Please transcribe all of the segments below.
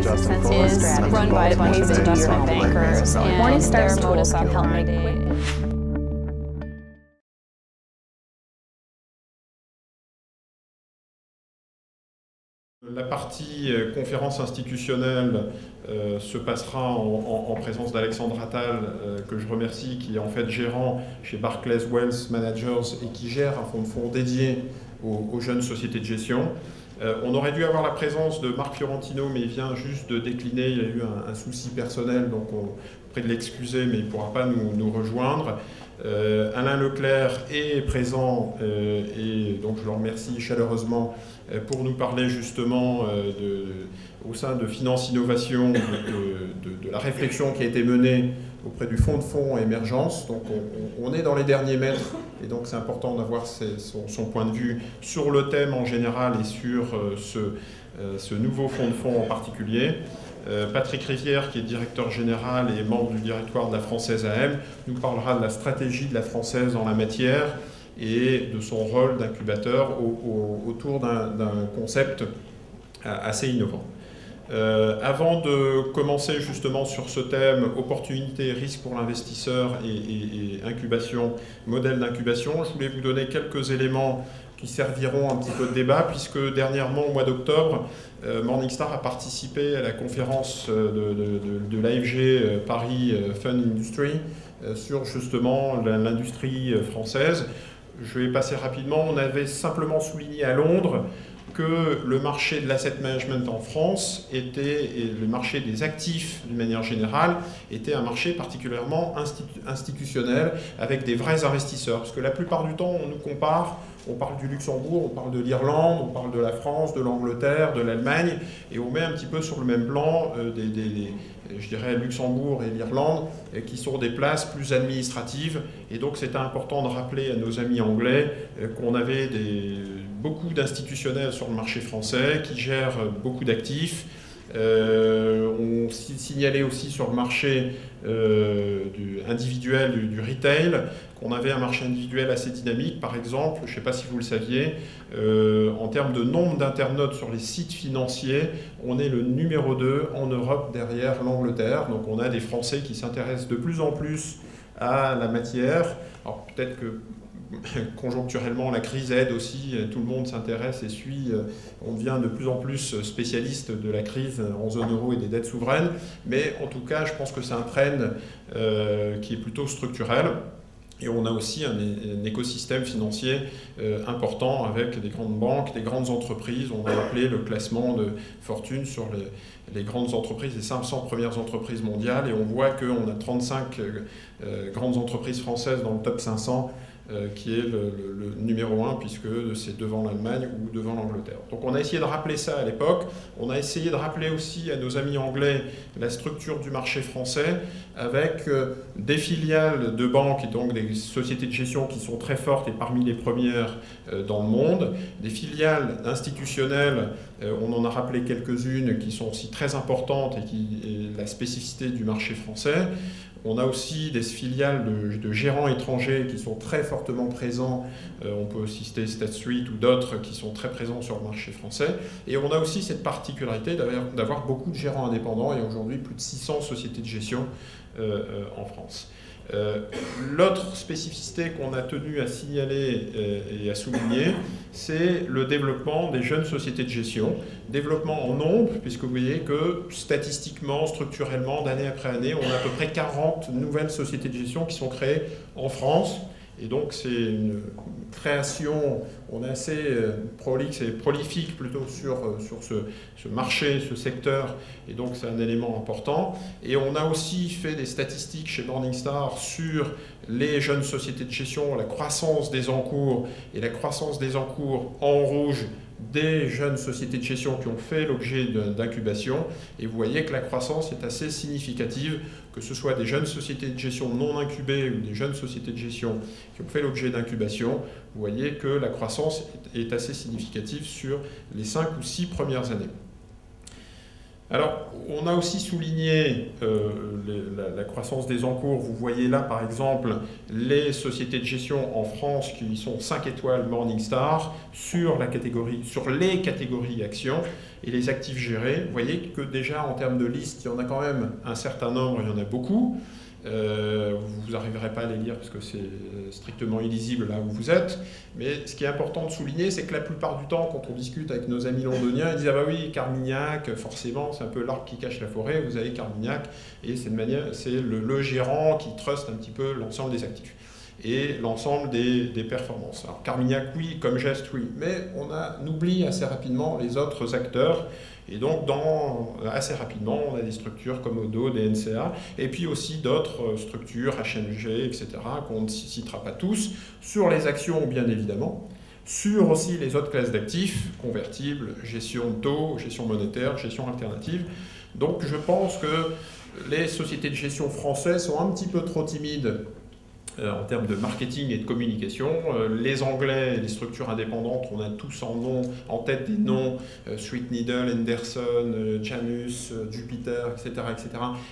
is run by a bunch of investment bankers, and their modus operandi. La partie conférence institutionnelle se passera en présence d'Alexandre Attal, que je remercie, qui est en fait gérant chez Barclays Wealth Managers et qui gère un fonds de fonds dédié aux jeunes sociétés de gestion. On aurait dû avoir la présence de Marc Fiorentino, mais il vient juste de décliner, il y a eu un souci personnel, donc on prie de l'excuser, mais il ne pourra pas nous rejoindre. Alain Leclerc est présent et donc je le remercie chaleureusement pour nous parler justement au sein de Finance Innovation de la réflexion qui a été menée auprès du fonds de fonds Émergence. Donc on est dans les derniers mètres et donc c'est important d'avoir son point de vue sur le thème en général et sur ce nouveau fonds de fonds en particulier. Patrick Rivière, qui est directeur général et membre du directoire de la Française AM, nous parlera de la stratégie de la Française en la matière et de son rôle d'incubateur autour d'un concept assez innovant. Avant de commencer justement sur ce thème, opportunités et risques pour l'investisseur et incubation, modèle d'incubation, je voulais vous donner quelques éléments qui serviront un petit peu de débat, puisque dernièrement, au mois d'octobre, Morningstar a participé à la conférence de l'AFG Paris Fund Industry sur justement l'industrie française. Je vais passer rapidement. On avait simplement souligné à Londres que le marché de l'asset management en France et le marché des actifs d'une manière générale était un marché particulièrement institutionnel avec des vrais investisseurs. Parce que la plupart du temps, on nous compare, on parle du Luxembourg, on parle de l'Irlande, on parle de la France, de l'Angleterre, de l'Allemagne, et on met un petit peu sur le même plan je dirais Luxembourg et l'Irlande, qui sont des places plus administratives. Et donc c'était important de rappeler à nos amis anglais qu'on avait beaucoup d'institutionnels sur le marché français qui gèrent beaucoup d'actifs. On signalait aussi sur le marché individuel du retail qu'on avait un marché individuel assez dynamique. Par exemple, je ne sais pas si vous le saviez, en termes de nombre d'internautes sur les sites financiers, on est le numéro 2 en Europe derrière l'Angleterre. Donc on a des Français qui s'intéressent de plus en plus à la matière. Alors peut-être que conjoncturellement, la crise aide aussi, tout le monde s'intéresse et suit, on devient de plus en plus spécialiste de la crise en zone euro et des dettes souveraines, mais en tout cas, je pense que c'est un trend qui est plutôt structurel. Et on a aussi un écosystème financier important avec des grandes banques, des grandes entreprises. On a appelé le classement de Fortune sur les grandes entreprises, les 500 premières entreprises mondiales. Et on voit qu'on a 35 grandes entreprises françaises dans le top 500 qui est le numéro 1 puisque c'est devant l'Allemagne ou devant l'Angleterre. Donc on a essayé de rappeler ça à l'époque. On a essayé de rappeler aussi à nos amis anglais la structure du marché français avec des filiales de banques et donc des sociétés de gestion qui sont très fortes et parmi les premières dans le monde, des filiales institutionnelles, on en a rappelé quelques-unes qui sont aussi très importantes et qui est la spécificité du marché français. On a aussi des filiales de gérants étrangers qui sont très fortement présents. On peut aussi citer State Street ou d'autres qui sont très présents sur le marché français. Et on a aussi cette particularité d'avoir beaucoup de gérants indépendants et aujourd'hui plus de 600 sociétés de gestion en France. L'autre spécificité qu'on a tenu à signaler et à souligner, c'est le développement des jeunes sociétés de gestion. Développement en nombre, puisque vous voyez que statistiquement, structurellement, d'année après année, on a à peu près 40 nouvelles sociétés de gestion qui sont créées en France. Et donc c'est une création, on est assez prolixe et prolifique plutôt sur ce marché, ce secteur, et donc c'est un élément important. Et on a aussi fait des statistiques chez Morningstar sur les jeunes sociétés de gestion, la croissance des encours, et la croissance des encours en rouge des jeunes sociétés de gestion qui ont fait l'objet d'incubation. Et vous voyez que la croissance est assez significative, que ce soit des jeunes sociétés de gestion non incubées ou des jeunes sociétés de gestion qui ont fait l'objet d'incubation. Vous voyez que la croissance est assez significative sur les 5 ou 6 premières années. Alors, on a aussi souligné la croissance des encours. Vous voyez là, par exemple, les sociétés de gestion en France qui sont 5 étoiles Morningstar sur les catégories actions et les actifs gérés. Vous voyez que déjà, en termes de liste, il y en a quand même un certain nombre, il y en a beaucoup. Vous n'arriverez pas à les lire parce que c'est strictement illisible là où vous êtes. Mais ce qui est important de souligner, c'est que la plupart du temps, quand on discute avec nos amis londoniens, ils disent « Ah bah oui, Carmignac, forcément, c'est un peu l'arbre qui cache la forêt, vous avez Carmignac, et c'est le gérant qui truste un petit peu l'ensemble des actifs et l'ensemble des performances. » Alors Carmignac, oui, comme geste, oui, mais on oublie assez rapidement les autres acteurs. Et donc, assez rapidement, on a des structures comme Odo, des NCA, et puis aussi d'autres structures, HMG, etc., qu'on ne citera pas tous, sur les actions, bien évidemment, sur aussi les autres classes d'actifs, convertibles, gestion de taux, gestion monétaire, gestion alternative. Donc, je pense que les sociétés de gestion françaises sont un petit peu trop timides en termes de marketing et de communication. Les Anglais, les structures indépendantes, on a tous en tête des noms, Threadneedle, Henderson, Janus, Jupiter, etc., etc.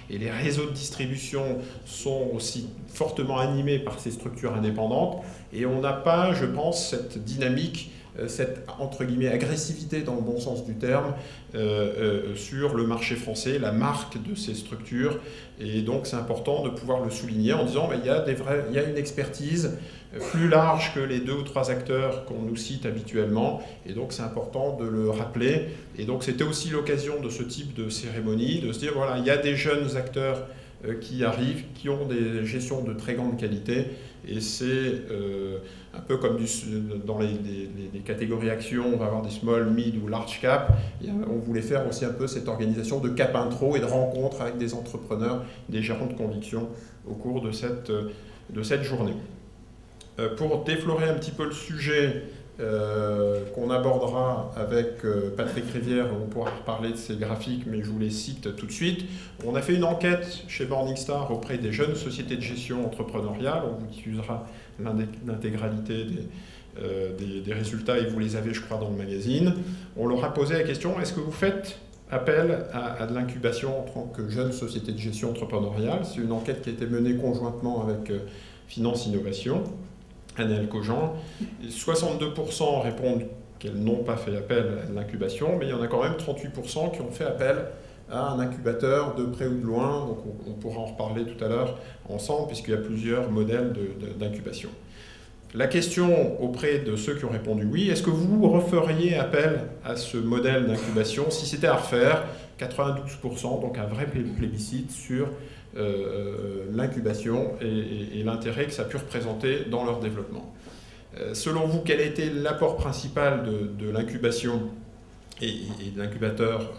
Et les réseaux de distribution sont aussi fortement animés par ces structures indépendantes. Et on n'a pas, je pense, cette dynamique, cette entre guillemets agressivité dans le bon sens du terme sur le marché français, la marque de ces structures. Et donc c'est important de pouvoir le souligner en disant il y a une expertise plus large que les 2 ou 3 acteurs qu'on nous cite habituellement, et donc c'est important de le rappeler. Et donc c'était aussi l'occasion de ce type de cérémonie, de se dire voilà, il y a des jeunes acteurs qui arrivent, qui ont des gestions de très grande qualité, et c'est un peu comme dans les catégories actions, on va avoir des small, mid ou large cap. On voulait faire aussi un peu cette organisation de cap intro et de rencontres avec des entrepreneurs, des gérants de conviction au cours de cette journée. Pour déflorer un petit peu le sujet qu'on abordera avec Patrick Rivière, on pourra reparler de ces graphiques, mais je vous les cite tout de suite. On a fait une enquête chez Morningstar auprès des jeunes sociétés de gestion entrepreneuriale. On vous diffusera l'intégralité des résultats, et vous les avez, je crois, dans le magazine. On leur a posé la question, est-ce que vous faites appel à de l'incubation en tant que jeune société de gestion entrepreneuriale? C'est une enquête qui a été menée conjointement avec Finance Innovation, Annelle Cogent. 62% répondent qu'elles n'ont pas fait appel à l'incubation, mais il y en a quand même 38% qui ont fait appel à un incubateur de près ou de loin. Donc on pourra en reparler tout à l'heure ensemble, puisqu'il y a plusieurs modèles d'incubation. La question auprès de ceux qui ont répondu oui, est-ce que vous referiez appel à ce modèle d'incubation si c'était à refaire? 92%, donc un vrai plébiscite sur l'incubation et l'intérêt que ça a pu représenter dans leur développement. Selon vous, quel a été l'apport principal de l'incubation et de l'incubateur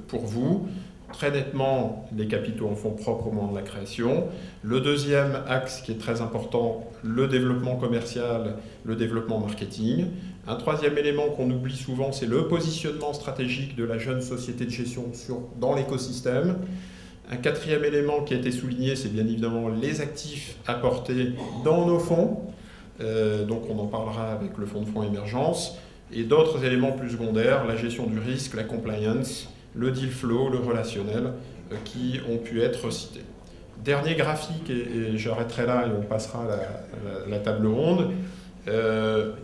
pour vous? Très nettement, les capitaux en fonds propres au moment de la création. Le deuxième axe qui est très important, le développement commercial, le développement marketing. Un troisième élément qu'on oublie souvent, c'est le positionnement stratégique de la jeune société de gestion dans l'écosystème. Un quatrième élément qui a été souligné, c'est bien évidemment les actifs apportés dans nos fonds. Donc on en parlera avec le fonds de fonds émergence. Et d'autres éléments plus secondaires, la gestion du risque, la compliance, le deal flow, le relationnel, qui ont pu être cités. Dernier graphique, et j'arrêterai là et on passera à la table ronde.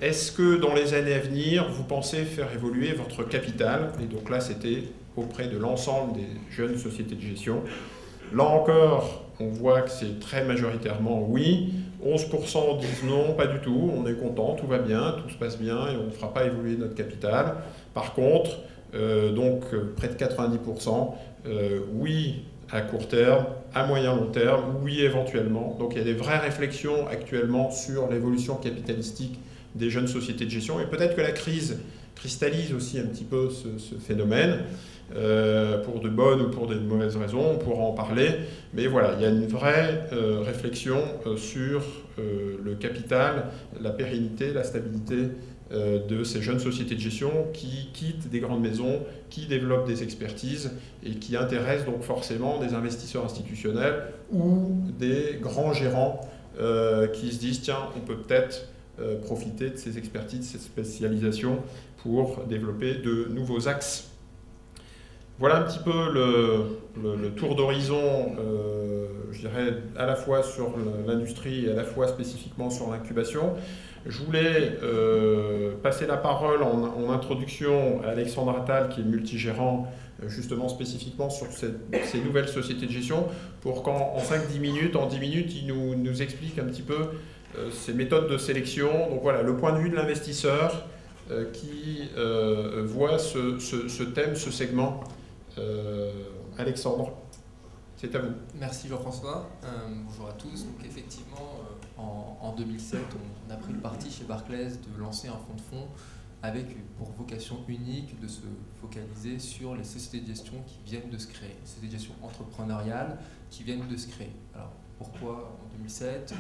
Est-ce que dans les années à venir, vous pensez faire évoluer votre capital? Et donc là, c'était auprès de l'ensemble des jeunes sociétés de gestion. Là encore, on voit que c'est très majoritairement oui. 11% disent non, pas du tout, on est content, tout va bien, tout se passe bien et on ne fera pas évoluer notre capital. Par contre, près de 90%, oui à court terme, à moyen long terme, oui éventuellement. Donc il y a des vraies réflexions actuellement sur l'évolution capitalistique des jeunes sociétés de gestion, et peut-être que la crise cristallise aussi un petit peu ce phénomène, pour de bonnes ou pour de mauvaises raisons, on pourra en parler, mais voilà, il y a une vraie réflexion sur le capital, la pérennité, la stabilité de ces jeunes sociétés de gestion qui quittent des grandes maisons, qui développent des expertises et qui intéressent donc forcément des investisseurs institutionnels ou des grands gérants qui se disent tiens, on peut peut-être profiter de ces expertises, de cette spécialisation pour développer de nouveaux axes. Voilà un petit peu le tour d'horizon, je dirais, à la fois sur l'industrie et à la fois spécifiquement sur l'incubation. Je voulais passer la parole en introduction à Alexandre Attal, qui est multigérant, justement spécifiquement sur ces nouvelles sociétés de gestion, pour qu'en 5-10 minutes, en 10 minutes, il nous explique un petit peu ces méthodes de sélection. Donc voilà, le point de vue de l'investisseur qui voit ce thème, ce segment. Alexandre, c'est à vous. Merci Jean-François. Bonjour à tous. Donc effectivement, en 2007, on a pris le parti chez Barclays de lancer un fonds de fonds avec pour vocation unique de se focaliser sur les sociétés de gestion qui viennent de se créer, les sociétés de gestion entrepreneuriales qui viennent de se créer. Alors pourquoi en 2007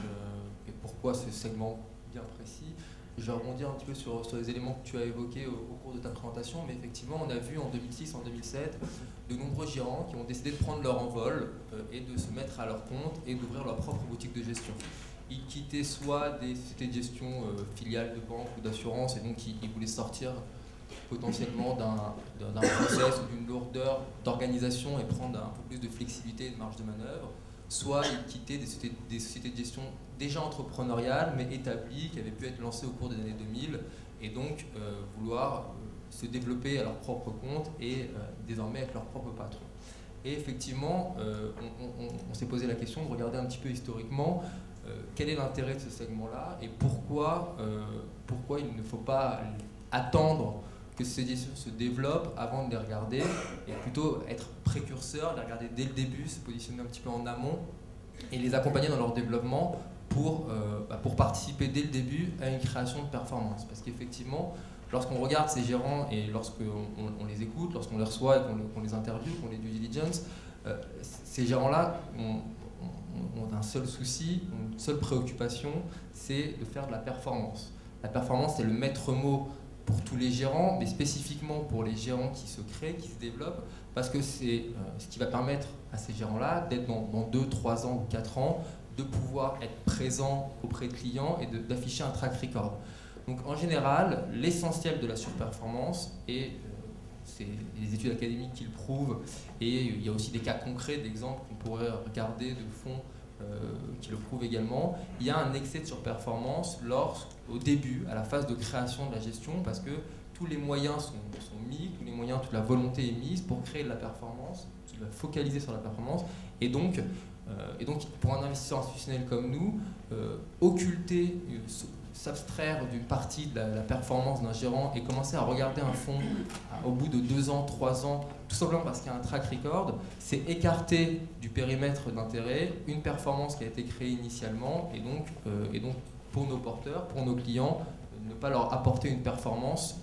et pourquoi ce segment bien précis? Je vais rebondir un petit peu sur les éléments que tu as évoqués au cours de ta présentation, mais effectivement, on a vu en 2006, en 2007, de nombreux gérants qui ont décidé de prendre leur envol et de se mettre à leur compte et d'ouvrir leur propre boutique de gestion. Ils quittaient soit des sociétés de gestion filiales de banque ou d'assurance, et donc ils voulaient sortir potentiellement d'un process ou d'une lourdeur d'organisation et prendre un peu plus de flexibilité et de marge de manœuvre. Soit ils quittaient des sociétés de gestion déjà entrepreneuriales, mais établies, qui avaient pu être lancées au cours des années 2000, et donc vouloir se développer à leur propre compte et désormais être leur propre patron. Et effectivement, on s'est posé la question de regarder un petit peu historiquement quel est l'intérêt de ce segment-là et pourquoi il ne faut pas attendre que ces gestions se développent avant de les regarder, et plutôt être précurseur, les regarder dès le début, se positionner un petit peu en amont et les accompagner dans leur développement pour participer dès le début à une création de performance. Parce qu'effectivement, lorsqu'on regarde ces gérants et lorsqu'on les écoute, lorsqu'on les reçoit et qu'on les interviewe, qu'on les due diligence, ces gérants-là ont un seul souci, une seule préoccupation, c'est de faire de la performance. La performance, c'est le maître mot pour tous les gérants, mais spécifiquement pour les gérants qui se créent, qui se développent, parce que c'est ce qui va permettre à ces gérants-là d'être dans 2, 3 ans ou 4 ans, de pouvoir être présents auprès de clients et d'afficher un track record. Donc en général, l'essentiel de la surperformance, et c'est les études académiques qui le prouvent, et il y a aussi des cas concrets d'exemples qu'on pourrait regarder de fonds qui le prouvent également, il y a un excès de surperformance au début, à la phase de création de la gestion, parce que tous les moyens sont mis, tous les moyens, toute la volonté est mise pour créer de la performance, qui va focaliser sur la performance, et donc pour un investisseur institutionnel comme nous, occulter, s'abstraire d'une partie de la performance d'un gérant et commencer à regarder un fonds au bout de 2 ans, 3 ans, tout simplement parce qu'il y a un track record, c'est écarter du périmètre d'intérêt une performance qui a été créée initialement, et donc pour nos porteurs, pour nos clients, ne pas leur apporter une performance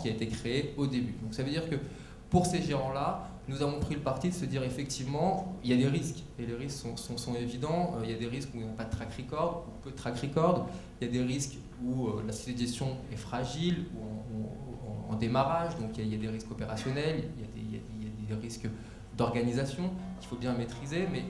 qui a été créée au début. Donc ça veut dire que pour ces gérants-là, nous avons pris le parti de se dire effectivement, il y a des risques, et les risques sont évidents. Il y a des risques où il n'y a pas de track record, ou peu de track record. Il y a des risques où la société de gestion est fragile, ou en démarrage, donc il y a des risques opérationnels, il y a des risques d'organisation qu'il faut bien maîtriser, mais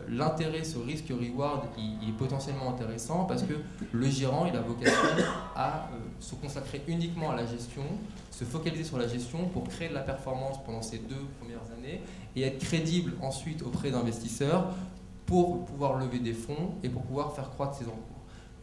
l'intérêt, ce risque-reward, il est potentiellement intéressant parce que le gérant, il a vocation à se consacrer uniquement à la gestion, se focaliser sur la gestion pour créer de la performance pendant ces 2 premières années et être crédible ensuite auprès d'investisseurs pour pouvoir lever des fonds et pour pouvoir faire croître ses encours.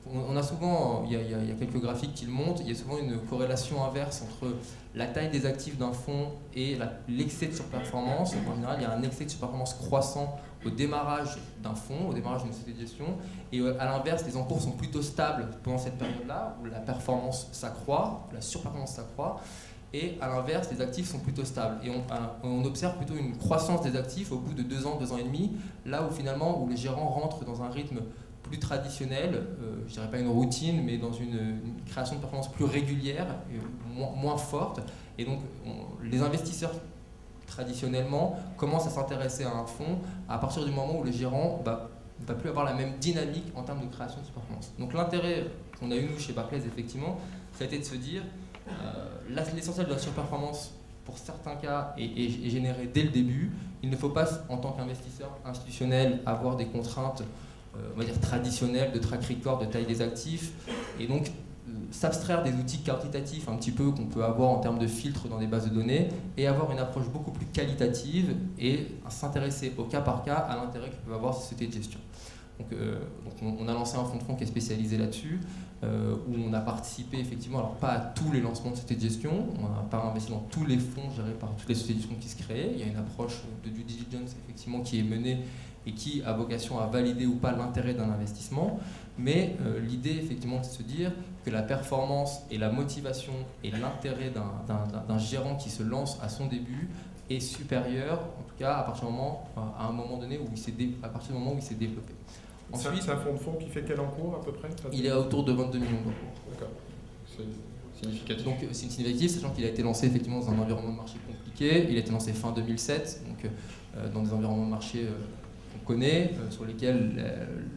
On a souvent, il y a quelques graphiques qui le montrent, il y a souvent une corrélation inverse entre la taille des actifs d'un fonds et l'excès de surperformance. En général, il y a un excès de surperformance croissant au démarrage d'un fonds, au démarrage d'une société de gestion. Et à l'inverse, les encours sont plutôt stables pendant cette période-là, où la performance s'accroît, la surperformance s'accroît. Et à l'inverse, les actifs sont plutôt stables. Et on observe plutôt une croissance des actifs au bout de 2 ans, 2 ans et demi, là où finalement, où les gérants rentrent dans un rythme plus traditionnel, je dirais pas une routine, mais dans une création de performance plus régulière, moins forte. Et donc, les investisseurs, traditionnellement, commencent à s'intéresser à un fonds à partir du moment où le gérant ne va plus avoir la même dynamique en termes de création de performance. Donc l'intérêt qu'on a eu, nous, chez Barclays, effectivement, ça a été de se dire, l'essentiel de la surperformance, pour certains cas, est généré dès le début. Il ne faut pas, en tant qu'investisseur institutionnel, avoir des contraintes on va dire traditionnelles de track record, de taille des actifs. Et donc, s'abstraire des outils quantitatifs un petit peu qu'on peut avoir en termes de filtres dans des bases de données et avoir une approche beaucoup plus qualitative et s'intéresser au cas par cas à l'intérêt que peut avoir cette société de gestion. Donc on a lancé un fonds de fonds qui est spécialisé là-dessus, où on a participé effectivement, alors pas à tous les lancements de sociétés de gestion, on n'a pas investi dans tous les fonds gérés par toutes les sociétés de gestion qui se créent, il y a une approche de due diligence effectivement qui est menée et qui a vocation à valider ou pas l'intérêt d'un investissement, mais l'idée effectivement c'est de se dire que la performance et la motivation et l'intérêt d'un gérant qui se lance à son début est supérieur, en tout cas à un moment donné où à partir du moment où il s'est développé. Ensuite, c'est un fonds de fonds qui fait quel encours à peu près? Il est autour de 22 millions d'euros. D'accord. C'est significatif. Donc c'est significatif, sachant qu'il a été lancé effectivement dans un environnement de marché compliqué. Il a été lancé fin 2007, donc dans des environnements de marché qu'on connaît, sur lesquels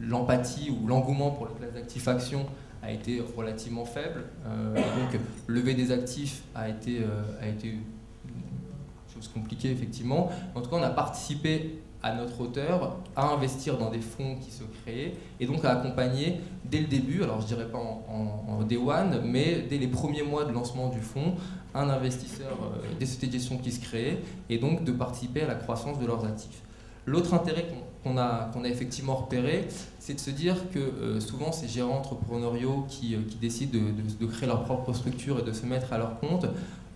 l'empathie ou l'engouement pour les classes d'actifs actions a été relativement faible. Et donc lever des actifs a été une chose compliquée effectivement. En tout cas, on a participé à notre hauteur, à investir dans des fonds qui se créaient et donc à accompagner dès le début, alors je dirais pas en day one, mais dès les premiers mois de lancement du fonds, un investisseur des sociétés de gestion qui se créaient et donc de participer à la croissance de leurs actifs. L'autre intérêt qu'on a effectivement repéré, c'est de se dire que souvent ces gérants entrepreneuriaux qui décident de créer leur propre structure et de se mettre à leur compte,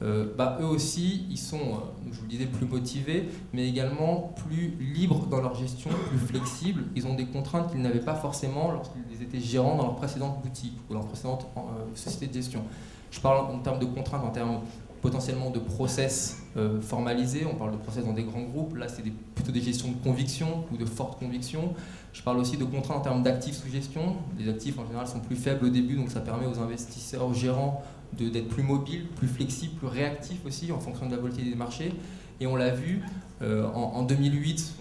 eux aussi, ils sont, je vous le disais, plus motivés, mais également plus libres dans leur gestion, plus flexibles. Ils ont des contraintes qu'ils n'avaient pas forcément lorsqu'ils étaient gérants dans leur précédente boutique ou leur précédente société de gestion. Je parle en termes de contraintes, en termes potentiellement de process formalisés. On parle de process dans des grands groupes. Là, c'est plutôt des gestions de conviction ou de forte conviction. Je parle aussi de contraintes en termes d'actifs sous gestion. Les actifs, en général, sont plus faibles au début, donc ça permet aux investisseurs, aux gérants, d'être plus mobiles, plus flexibles, plus réactifs aussi en fonction de la volatilité des marchés. Et on l'a vu en 2008,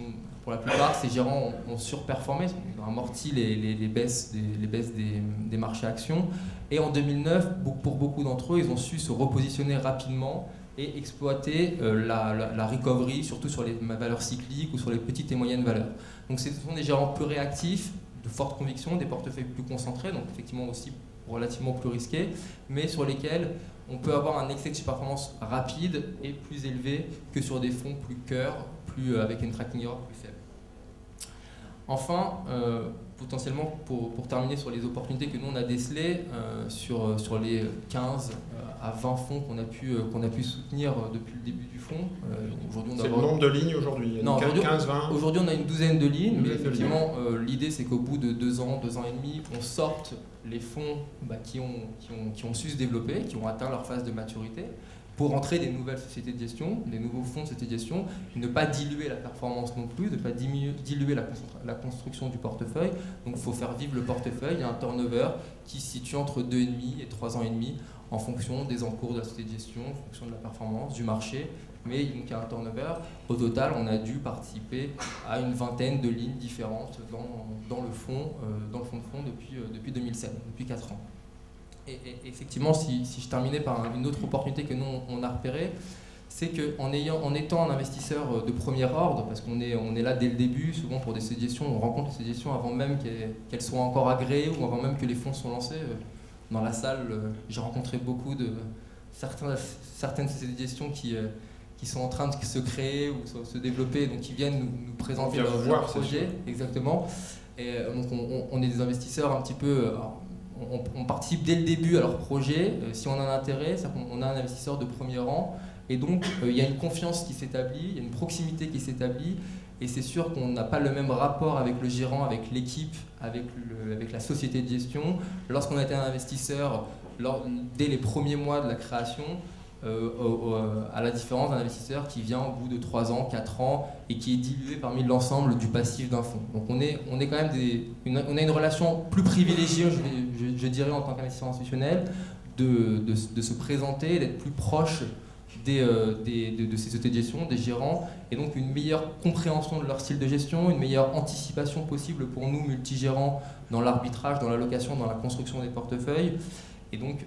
pour la plupart, ces gérants ont surperformé, ils ont amorti les baisses des marchés actions. Et en 2009, pour beaucoup d'entre eux, ils ont su se repositionner rapidement et exploiter la recovery, surtout sur les valeurs cycliques ou sur les petites et moyennes valeurs. Donc ce sont des gérants plus réactifs, de forte conviction, des portefeuilles plus concentrés, donc effectivement aussi relativement plus risqués, mais sur lesquels on peut avoir un excès de performance rapide et plus élevé que sur des fonds plus cœur, avec une tracking error plus faible. Enfin, potentiellement, pour terminer sur les opportunités que nous on a décelées, sur les 15 à 20 fonds qu'on a pu soutenir depuis le début du fonds. C'est le nombre de lignes aujourd'hui? Non, 15, 20? Aujourd'hui, on a une douzaine de lignes, mais effectivement, l'idée c'est qu'au bout de 2 ans et demi, on sorte les fonds qui ont su se développer, qui ont atteint leur phase de maturité, pour entrer des nouvelles sociétés de gestion, des nouveaux fonds de sociétés de gestion, ne pas diluer la performance non plus, ne pas diluer la construction du portefeuille. Donc il faut faire vivre le portefeuille. Il y a un turnover qui se situe entre 2,5 et 3 ans et demi en fonction des encours de la société de gestion, en fonction de la performance, du marché. Mais donc, il y a un turnover. Au total, on a dû participer à une vingtaine de lignes différentes dans le fonds de fonds depuis 2007, depuis 4 ans. Et effectivement, si je terminais par une autre opportunité que nous on a repérée, c'est qu'en étant un investisseur de premier ordre, parce qu'on est là dès le début, souvent pour des sociétés de gestion, on rencontre les sociétés de gestion avant même qu'elles soient encore agréées ou avant même que les fonds soient lancés. Dans la salle, j'ai rencontré beaucoup de certaines sociétés de gestion qui sont en train de se créer ou se développer, donc qui viennent nous présenter leur projet. Exactement. Et donc on est des investisseurs un petit peu... On participe dès le début à leur projet, si on a un intérêt, on a un investisseur de premier rang, et donc il y a une confiance qui s'établit, il y a une proximité qui s'établit, et c'est sûr qu'on n'a pas le même rapport avec le gérant, avec l'équipe, avec la société de gestion. Lorsqu'on a été un investisseur, dès les premiers mois de la création, à la différence d'un investisseur qui vient au bout de 3 ans, 4 ans et qui est dilué parmi l'ensemble du passif d'un fonds. Donc on est quand même on a une relation plus privilégiée, je dirais, en tant qu'investisseur institutionnel, de se présenter, d'être plus proche de ces sociétés de gestion, des gérants, et donc une meilleure compréhension de leur style de gestion, une meilleure anticipation possible pour nous, multigérants, dans l'arbitrage, dans l'allocation, dans la construction des portefeuilles. Et donc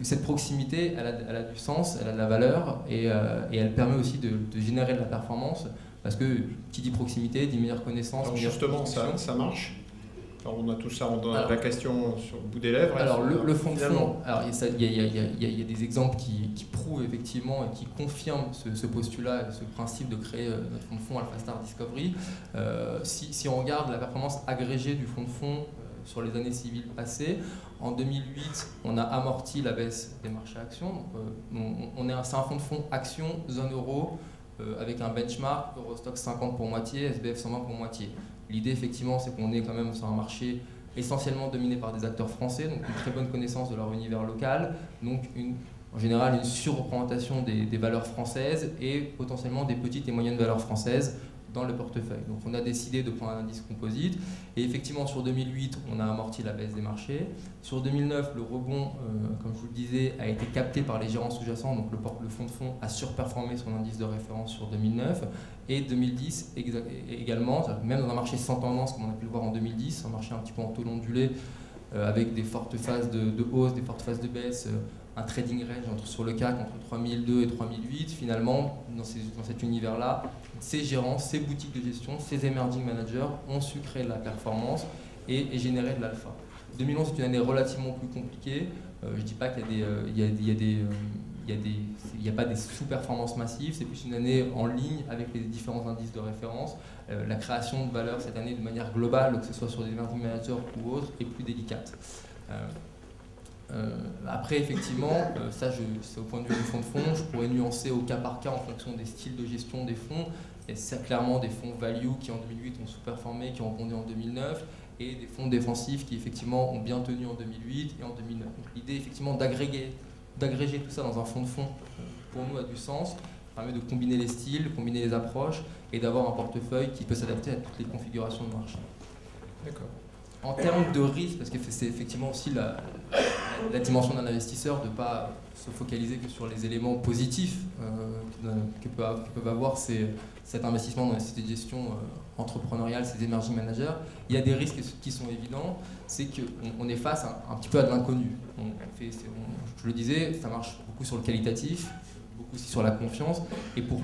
cette proximité, elle a du sens, elle a de la valeur, et elle permet aussi de générer de la performance, parce que qui dit proximité dit meilleure connaissance. Alors justement, ça marche. Alors, on a tout ça, on a la question sur le bout des lèvres. Alors le fonds de fonds, il y a des exemples qui prouvent effectivement et qui confirment ce postulat, ce principe de créer notre fonds de fonds AlphaStar Discovery. Si on regarde la performance agrégée du fonds de fonds sur les années civiles passées, en 2008, on a amorti la baisse des marchés actions. C'est un fonds de fonds action zone euro avec un benchmark Eurostoxx 50 pour moitié, SBF 120 pour moitié. L'idée, effectivement, c'est qu'on est quand même sur un marché essentiellement dominé par des acteurs français, donc une très bonne connaissance de leur univers local, donc en général une surreprésentation des valeurs françaises et potentiellement des petites et moyennes valeurs françaises dans le portefeuille. Donc on a décidé de prendre un indice composite et effectivement sur 2008 on a amorti la baisse des marchés. Sur 2009 le rebond, comme je vous le disais, a été capté par les gérants sous-jacents, donc le fonds de fonds a surperformé son indice de référence sur 2009 et 2010 également, même dans un marché sans tendance comme on a pu le voir en 2010, un marché un petit peu en taux ondulé avec des fortes phases de hausse, des fortes phases de baisse, un trading range sur le CAC entre 3002 et 3008. Finalement, dans cet univers-là, ces gérants, ces boutiques de gestion, ces emerging managers ont su créer de la performance et générer de l'alpha. 2011 c'est une année relativement plus compliquée. Je ne dis pas qu'il n'y a pas des sous-performances massives, c'est plus une année en ligne avec les différents indices de référence. La création de valeur cette année de manière globale, que ce soit sur des emerging managers ou autres, est plus délicate. Après, effectivement, c'est au point de vue du fonds de fonds, je pourrais nuancer au cas par cas en fonction des styles de gestion des fonds. Il y a clairement des fonds value qui en 2008 ont sous-performé, qui ont rebondi en 2009, et des fonds défensifs qui effectivement ont bien tenu en 2008 et en 2009. Donc l'idée effectivement d'agréger tout ça dans un fonds de fonds, pour nous a du sens, permet de combiner les styles, combiner les approches, et d'avoir un portefeuille qui peut s'adapter à toutes les configurations de marché. D'accord. En termes de risque, parce que c'est effectivement aussi la dimension d'un investisseur de ne pas se focaliser que sur les éléments positifs que peuvent avoir cet investissement dans les sociétés de gestion entrepreneuriale, ces emerging managers. Il y a des risques qui sont évidents, c'est qu'on est face un petit peu à de l'inconnu. Je le disais, ça marche beaucoup sur le qualitatif, beaucoup aussi sur la confiance, et pour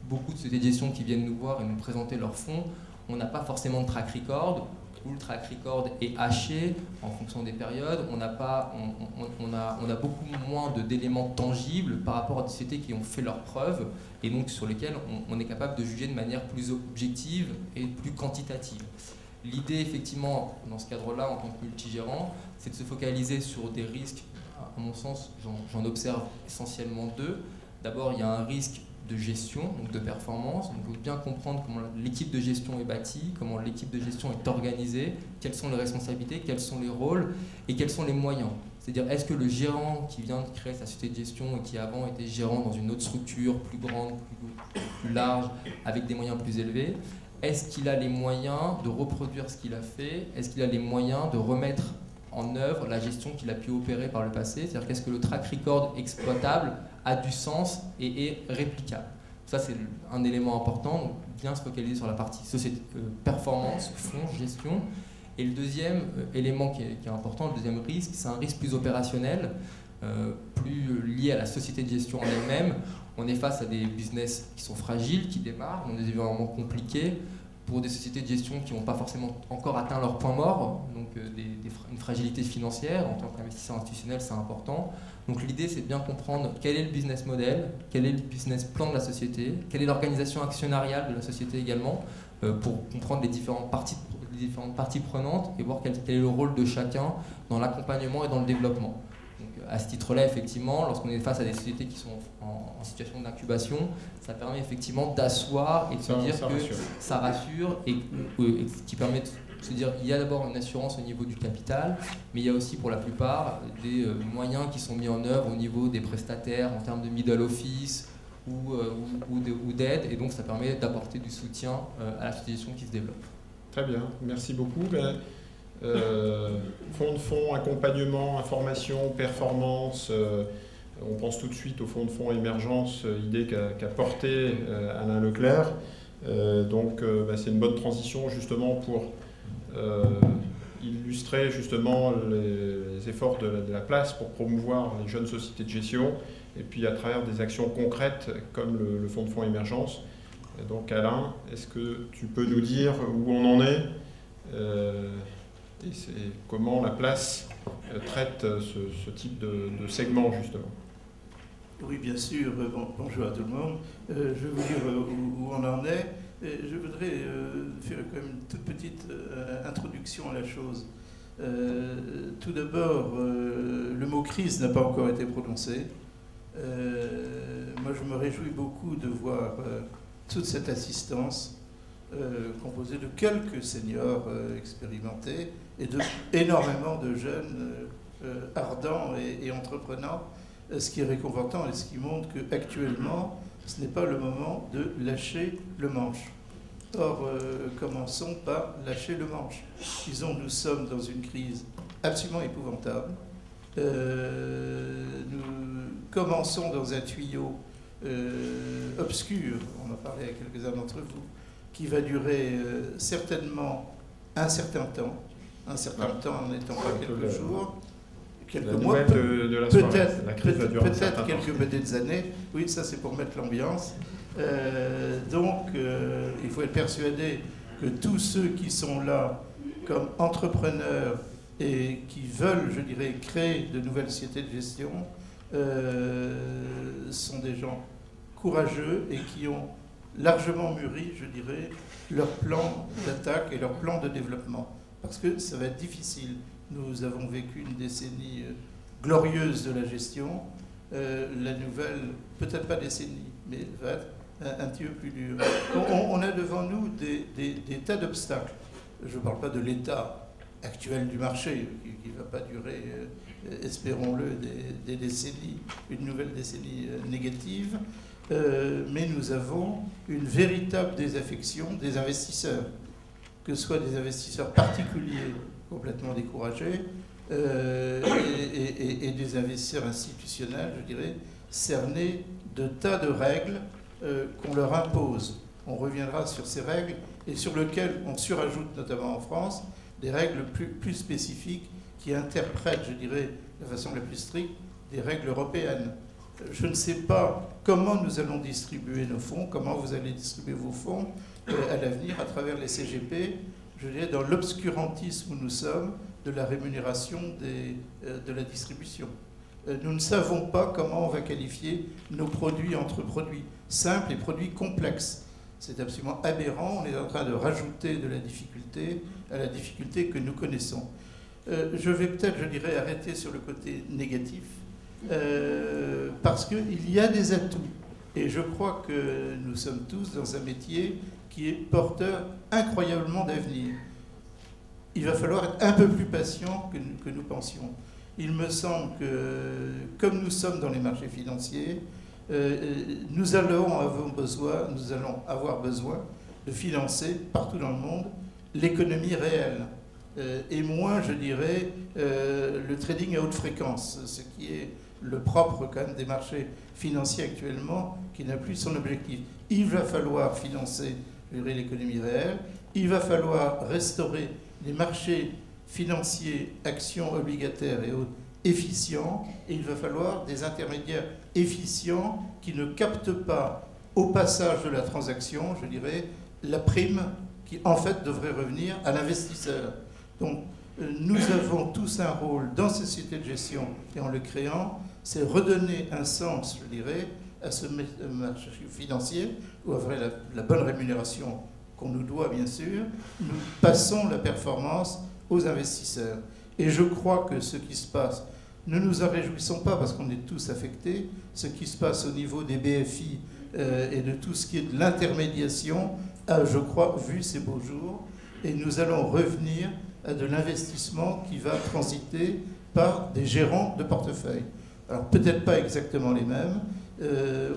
beaucoup de sociétés de gestion qui viennent nous voir et nous présenter leurs fonds, on n'a pas forcément de track record. Le track record est haché en fonction des périodes. On a beaucoup moins d'éléments tangibles par rapport à des sociétés qui ont fait leurs preuves et donc sur lesquelles on est capable de juger de manière plus objective et plus quantitative. L'idée, effectivement, dans ce cadre-là, en tant que multigérant, c'est de se focaliser sur des risques. À mon sens, j'en observe essentiellement deux. D'abord, il y a un risque de gestion, donc de performance. Donc, il faut bien comprendre comment l'équipe de gestion est bâtie, comment l'équipe de gestion est organisée, quelles sont les responsabilités, quels sont les rôles et quels sont les moyens. C'est-à-dire, est-ce que le gérant qui vient de créer sa société de gestion et qui avant était gérant dans une autre structure plus grande, plus large, avec des moyens plus élevés, est-ce qu'il a les moyens de reproduire ce qu'il a fait? Est-ce qu'il a les moyens de remettre en œuvre la gestion qu'il a pu opérer par le passé? C'est-à-dire, qu'est-ce que le track record exploitable a du sens et est réplicable? Ça, c'est un élément important. Donc, bien se focaliser sur la partie société, performance, fonds, gestion. Et le deuxième élément qui est important, le deuxième risque, c'est un risque plus opérationnel, plus lié à la société de gestion en elle-même. On est face à des business qui sont fragiles, qui démarrent, dans des environnements compliqués, pour des sociétés de gestion qui n'ont pas forcément encore atteint leur point mort, donc une fragilité financière. En tant qu'investisseur institutionnel, c'est important. Donc l'idée, c'est de bien comprendre quel est le business model, quel est le business plan de la société, quelle est l'organisation actionnariale de la société également, pour comprendre les différentes parties prenantes et voir quel est le rôle de chacun dans l'accompagnement et dans le développement. Donc, à ce titre-là, effectivement, lorsqu'on est face à des sociétés qui sont en situation d'incubation, ça permet effectivement d'asseoir et de se dire que rassure. Ça rassure et qui permet de se dire qu'il y a d'abord une assurance au niveau du capital, mais il y a aussi pour la plupart des moyens qui sont mis en œuvre au niveau des prestataires en termes de middle office ou d'aide, et donc ça permet d'apporter du soutien à la situation qui se développe. Très bien, merci beaucoup. Fonds de fonds, accompagnement, information, performance, on pense tout de suite au fonds de fonds émergence, idée qu'a portée Alain Leclerc. C'est une bonne transition justement pour illustrer justement les efforts de la place pour promouvoir les jeunes sociétés de gestion et puis à travers des actions concrètes comme le fonds de fonds émergence. Donc Alain, est-ce que tu peux nous dire où on en est Et c'est comment la place traite ce type de segment, justement. Oui, bien sûr. Bonjour à tout le monde. Je vais vous dire où on en est. Je voudrais faire quand même une toute petite introduction à la chose. Tout d'abord, le mot crise n'a pas encore été prononcé. Moi, je me réjouis beaucoup de voir toute cette assistance composée de quelques seniors expérimentés et énormément de jeunes ardents et entreprenants, ce qui est réconfortant et ce qui montre qu'actuellement, ce n'est pas le moment de lâcher le manche. Or, commençons par lâcher le manche. Disons, nous sommes dans une crise absolument épouvantable. Nous commençons dans un tuyau obscur, on en parlait à quelques-uns d'entre vous, qui va durer certainement un certain temps en n'étant pas quelques jours, quelques mois, peut-être quelques petites années. Oui, ça c'est pour mettre l'ambiance. Donc, il faut être persuadé que tous ceux qui sont là comme entrepreneurs et qui veulent, je dirais, créer de nouvelles sociétés de gestion sont des gens courageux et qui ont largement mûri, je dirais, leur plan d'attaque et leur plan de développement. Parce que ça va être difficile. Nous avons vécu une décennie glorieuse de la gestion. La nouvelle, peut-être pas décennie, mais va être un petit peu plus dure. On a devant nous des tas d'obstacles. Je ne parle pas de l'état actuel du marché, qui ne va pas durer, espérons-le, des décennies, une nouvelle décennie négative, mais nous avons une véritable désaffection des investisseurs, que ce soit des investisseurs particuliers complètement découragés et des investisseurs institutionnels, je dirais, cernés de tas de règles qu'on leur impose. On reviendra sur ces règles et sur lesquelles on surajoute, notamment en France, des règles plus spécifiques qui interprètent, je dirais, de façon la plus stricte, des règles européennes. Je ne sais pas comment nous allons distribuer nos fonds, comment vous allez distribuer vos fonds à l'avenir à travers les CGP, je dirais, dans l'obscurantisme où nous sommes de la rémunération de la distribution. Nous ne savons pas comment on va qualifier nos produits entre produits simples et produits complexes. C'est absolument aberrant. On est en train de rajouter de la difficulté à la difficulté que nous connaissons. Je vais peut-être, je dirais, arrêter sur le côté négatif, parce qu'il y a des atouts. Et je crois que nous sommes tous dans un métier qui est porteur incroyablement d'avenir. Il va falloir être un peu plus patient que nous pensions. Il me semble que, comme nous sommes dans les marchés financiers, nous allons avoir besoin de financer partout dans le monde l'économie réelle et moins, je dirais, le trading à haute fréquence, ce qui est le propre quand même des marchés financiers actuellement, qui n'a plus son objectif. Il va falloir financer, je dirais, l'économie réelle, il va falloir restaurer les marchés financiers, actions obligataires et autres efficients, et il va falloir des intermédiaires efficients qui ne captent pas au passage de la transaction, je dirais, la prime qui en fait devrait revenir à l'investisseur. Donc nous avons tous un rôle dans ces sociétés de gestion et en le créant, c'est redonner un sens, je dirais, à ce marché financier où après la bonne rémunération qu'on nous doit bien sûr, nous passons la performance aux investisseurs. Et je crois que ce qui se passe, ne nous en réjouissons pas parce qu'on est tous affectés, ce qui se passe au niveau des BFI et de tout ce qui est de l'intermédiation a, je crois, vu ses beaux jours. Et nous allons revenir à de l'investissement qui va transiter par des gérants de portefeuille. Alors peut-être pas exactement les mêmes.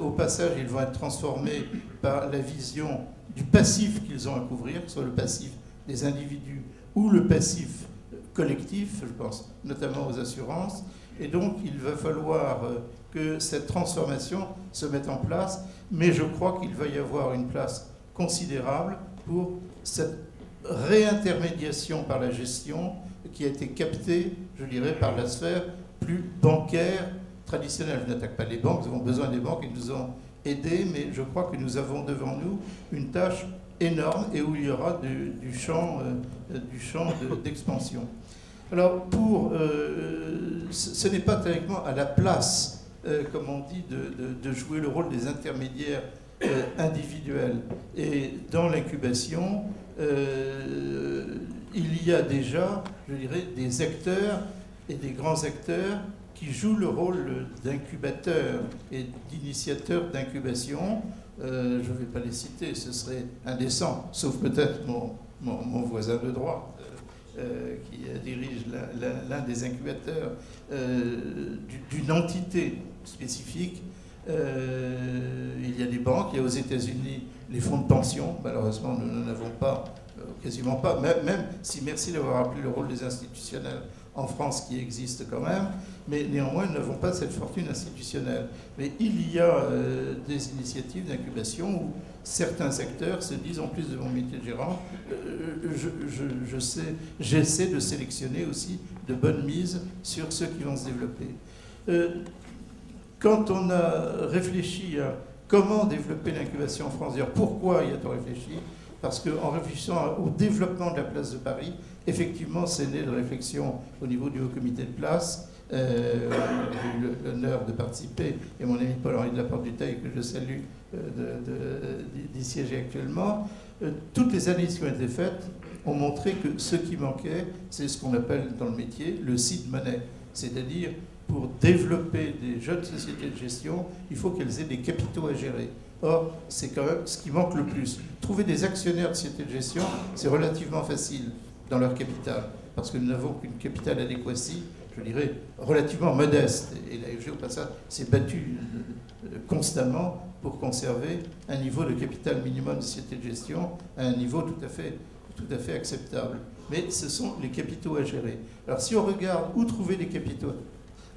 Au passage, ils vont être transformés par la vision du passif qu'ils ont à couvrir, soit le passif des individus ou le passif collectif, je pense notamment aux assurances. Et donc, il va falloir que cette transformation se mette en place, mais je crois qu'il va y avoir une place considérable pour cette réintermédiation par la gestion qui a été captée, je dirais, par la sphère plus bancaire traditionnelle. Je n'attaque pas les banques, nous avons besoin des banques, ils nous ont aidés, mais je crois que nous avons devant nous une tâche énorme et où il y aura du champ d'expansion. Alors, ce n'est pas théoriquement à la place, comme on dit, de jouer le rôle des intermédiaires individuels. Et dans l'incubation, il y a déjà, je dirais, des acteurs et des grands acteurs qui jouent le rôle d'incubateurs et d'initiateurs d'incubation. Je ne vais pas les citer, ce serait indécent, sauf peut-être mon voisin de droite qui dirige l'un des incubateurs d'une entité spécifique. Il y a des banques, il y a aux États-Unis les fonds de pension. Malheureusement, nous n'en avons pas, quasiment pas, même si merci d'avoir rappelé le rôle des institutionnels en France qui existe quand même, mais néanmoins, nous n'avons pas cette fortune institutionnelle. Mais il y a des initiatives d'incubation où certains acteurs se disent, en plus de mon métier de gérant, j'essaie de sélectionner aussi de bonnes mises sur ceux qui vont se développer. Quand on a réfléchi à comment développer l'incubation en France, d'ailleurs pourquoi y a-t-on réfléchi? Parce qu'en réfléchissant au développement de la place de Paris, effectivement, c'est né de réflexion au niveau du Haut Comité de place. J'ai eu l'honneur de participer, et mon ami Paul-Henri de la Porte-du-Teil, que je salue, d'y siéger actuellement. Toutes les analyses qui ont été faites ont montré que ce qui manquait, c'est ce qu'on appelle dans le métier le seed money, c'est-à-dire pour développer des jeunes sociétés de gestion, il faut qu'elles aient des capitaux à gérer. Or, c'est quand même ce qui manque le plus. Trouver des actionnaires de sociétés de gestion, c'est relativement facile dans leur capital, parce que nous n'avons qu'une capital adéquatie, je dirais, relativement modeste. Et l'AFG, au passage, s'est battue constamment pour conserver un niveau de capital minimum de société de gestion à un niveau tout à fait acceptable. Mais ce sont les capitaux à gérer. Alors, si on regarde où trouver les capitaux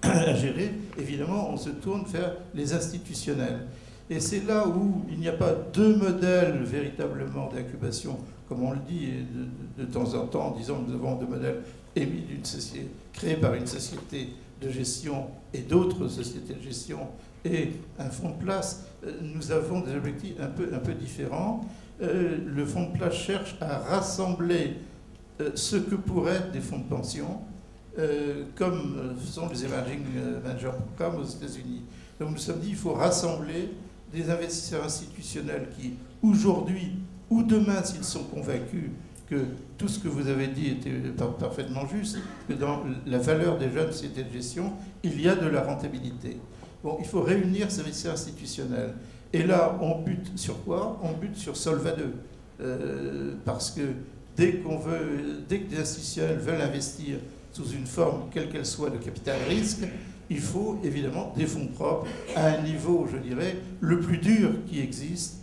à gérer, évidemment, on se tourne vers les institutionnels. Et c'est là où il n'y a pas deux modèles véritablement d'incubation, comme on le dit de temps en temps, en disant que nous avons deux modèles émis d'une société, créés par une société de gestion et d'autres sociétés de gestion et un fonds de place. Nous avons des objectifs un peu différents. Le fonds de place cherche à rassembler ce que pourraient être des fonds de pension, comme sont les Emerging Manager Programs aux États-Unis. Donc nous nous sommes dit qu'il faut rassembler des investisseurs institutionnels qui, aujourd'hui ou demain, s'ils sont convaincus que tout ce que vous avez dit était parfaitement juste, que dans la valeur des jeunes sociétés de gestion, il y a de la rentabilité. Bon, il faut réunir ces investisseurs institutionnels. Et là, on bute sur quoi? On bute sur Solva 2. Parce que dès que des institutionnels veulent investir sous une forme, quelle qu'elle soit, de capital risque, il faut évidemment des fonds propres à un niveau, je dirais, le plus dur qui existe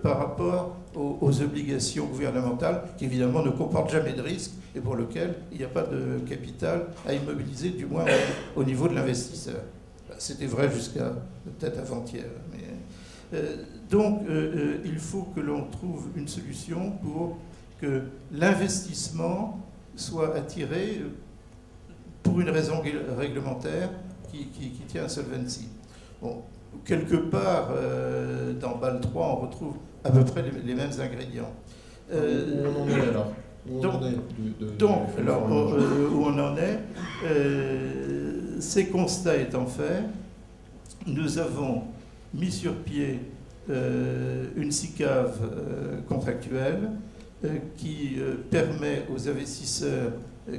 par rapport aux obligations gouvernementales qui évidemment ne comportent jamais de risque et pour lequel il n'y a pas de capital à immobiliser, du moins au niveau de l'investisseur. C'était vrai jusqu'à peut-être avant-hier. Donc il faut que l'on trouve une solution pour que l'investissement soit attiré pour une raison réglementaire qui tient à Solvency. Bon, quelque part, dans BAL 3, on retrouve à peu près les mêmes ingrédients. Où on en est alors? Où on en est, ces constats étant faits, nous avons mis sur pied une SICAV contractuelle qui permet aux investisseurs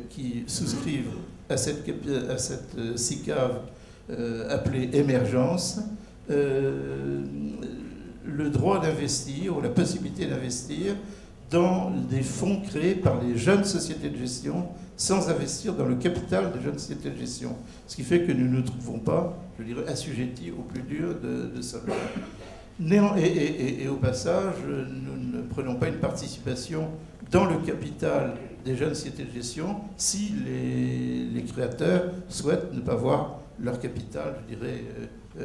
qui souscrivent à cette SICAV appelée émergence, le droit d'investir ou la possibilité d'investir dans des fonds créés par les jeunes sociétés de gestion sans investir dans le capital des jeunes sociétés de gestion. Ce qui fait que nous ne nous trouvons pas, je dirais, assujettis au plus dur de ça. Et au passage, nous ne prenons pas une participation dans le capital des jeunes sociétés de gestion si les créateurs souhaitent ne pas voir leur capital, je dirais,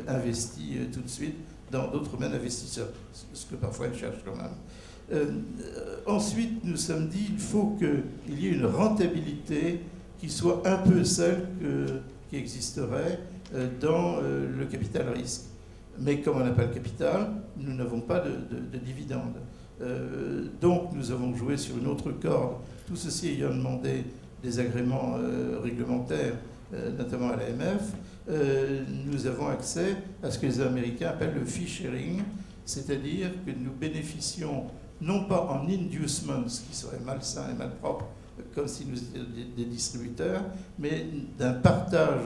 investi tout de suite dans d'autres domaines investisseurs, ce que parfois ils cherchent quand même. Ensuite, nous sommes dit qu'il faut qu'il y ait une rentabilité qui soit un peu celle qui existerait dans le capital risque. Mais comme on n'a pas le capital, nous n'avons pas de dividendes. Donc nous avons joué sur une autre corde, tout ceci ayant demandé des agréments réglementaires, notamment à l'AMF. Nous avons accès à ce que les Américains appellent le fee sharing, c'est-à-dire que nous bénéficions non pas en inducement, ce qui serait malsain et malpropre, comme si nous étions des distributeurs, mais d'un partage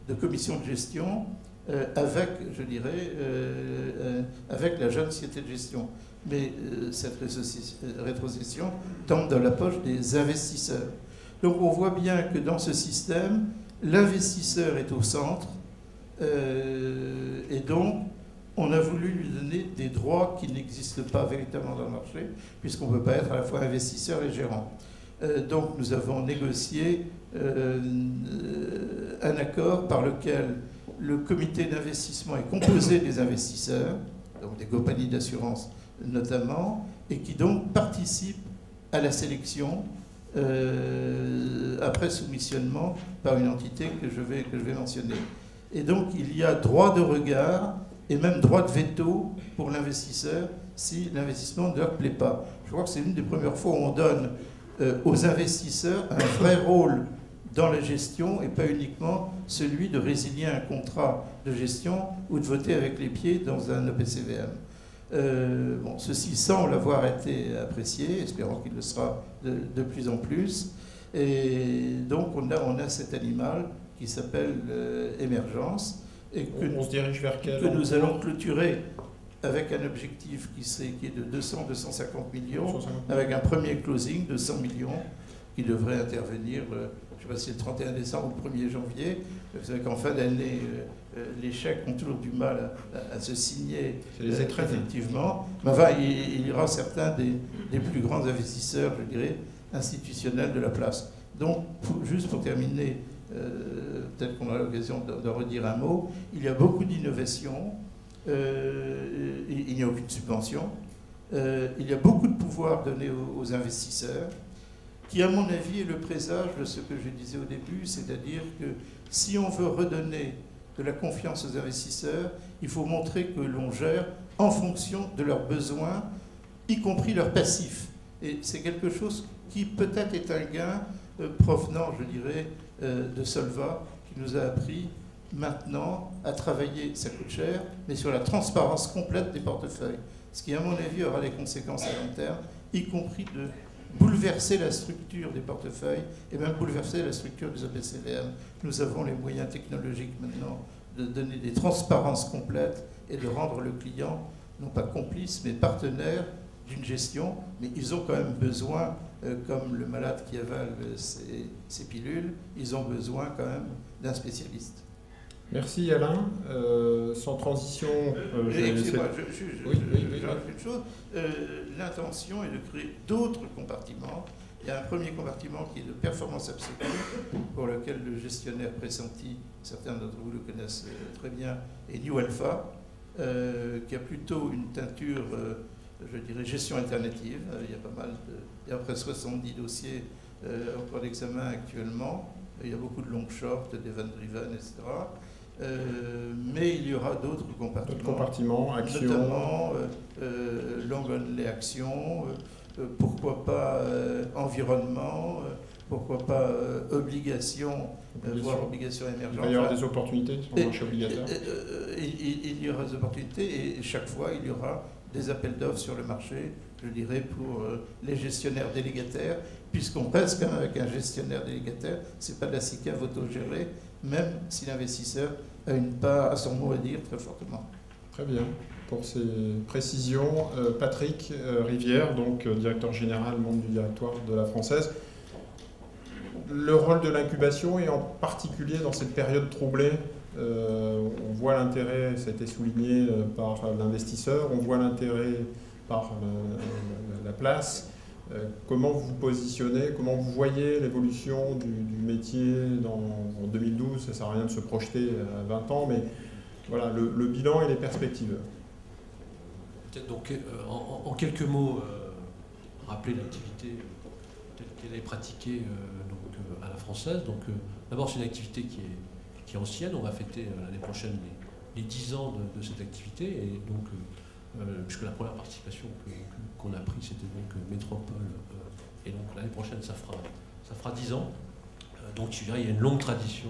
de commissions de gestion avec, je dirais, avec la jeune société de gestion. Mais cette rétrocession tombe dans la poche des investisseurs. Donc on voit bien que dans ce système, l'investisseur est au centre, et donc on a voulu lui donner des droits qui n'existent pas véritablement dans le marché, puisqu'on ne peut pas être à la fois investisseur et gérant. Donc nous avons négocié un accord par lequel le comité d'investissement est composé des investisseurs, donc des compagnies d'assurance notamment, et qui donc participent à la sélection après soumissionnement par une entité que je vais mentionner. Et donc il y a droit de regard et même droit de veto pour l'investisseur si l'investissement ne leur plaît pas. Je crois que c'est une des premières fois où on donne aux investisseurs un vrai rôle dans la gestion et pas uniquement celui de résilier un contrat de gestion ou de voter avec les pieds dans un EPCVM. Bon, ceci semble avoir été apprécié, espérons qu'il le sera de plus en plus. Et donc on a cet animal qui s'appelle Émergence et on se dirige vers quel que nous allons clôturer avec un objectif qui est de 200-250 millions, avec un premier closing de 100 millions qui devrait intervenir, je ne sais pas si c'est le 31 décembre ou le 1er janvier. Vous savez qu'en fin d'année, les chèques ont toujours du mal à se signer, effectivement. Mais enfin, il y aura certains des plus grands investisseurs, je dirais, institutionnels de la place. Donc, juste pour terminer, peut-être qu'on aura l'occasion de redire un mot, il y a beaucoup d'innovations, il n'y a aucune subvention, il y a beaucoup de pouvoir donné aux investisseurs, qui, à mon avis, est le présage de ce que je disais au début, c'est-à-dire que si on veut redonner de la confiance aux investisseurs, il faut montrer que l'on gère en fonction de leurs besoins, y compris leurs passifs. Et c'est quelque chose qui peut-être est un gain provenant, je dirais, de Solva, qui nous a appris maintenant à travailler, ça coûte cher, mais sur la transparence complète des portefeuilles. Ce qui, à mon avis, aura des conséquences à long terme, y compris de bouleverser la structure des portefeuilles et même bouleverser la structure des EPCVM. Nous avons les moyens technologiques maintenant de donner des transparences complètes et de rendre le client, non pas complice, mais partenaire d'une gestion. Mais ils ont quand même besoin, comme le malade qui avale ses pilules, ils ont besoin quand même d'un spécialiste. Merci Alain. Sans transition... Excusez-moi, je rajoute une chose. L'intention est de créer d'autres compartiments. Il y a un premier compartiment qui est de performance absolue, pour lequel le gestionnaire pressenti, certains d'entre vous le connaissent très bien, est New Alpha, qui a plutôt une teinture, je dirais, gestion alternative. Il y a pas mal il y a près 70 dossiers en cours d'examen actuellement. Il y a beaucoup de long short, d'event-driven, etc. Mais il y aura d'autres compartiments, actions. Notamment long only actions, pourquoi pas environnement, pourquoi pas obligations, voire obligations émergentes. Il va y avoir des opportunités sur le marché obligataire. Il y aura des opportunités et chaque fois il y aura des appels d'offres sur le marché, je dirais, pour les gestionnaires délégataires, puisqu'on reste quand même avec un gestionnaire délégataire, c'est pas de la SICAV autogérée, même si l'investisseur a une part, à son mot à dire très fortement. Très bien. Pour ces précisions, Patrick Rivière, donc directeur général, membre du directoire de la Française. Le rôle de l'incubation et en particulier dans cette période troublée, on voit l'intérêt, ça a été souligné par l'investisseur, on voit l'intérêt par la place. Comment vous vous positionnez, comment vous voyez l'évolution du métier en 2012, ça ne sert à rien de se projeter à 20 ans, mais voilà, le bilan et les perspectives. Peut-être donc en quelques mots, rappeler l'activité telle qu'elle est pratiquée à la Française. Donc d'abord c'est une activité qui est ancienne, on va fêter l'année prochaine les 10 ans de cette activité, et donc puisque la première participation qu'on a pris, c'était donc Métropole, et donc l'année prochaine, ça fera 10 ans. Donc tu verras, il y a une longue tradition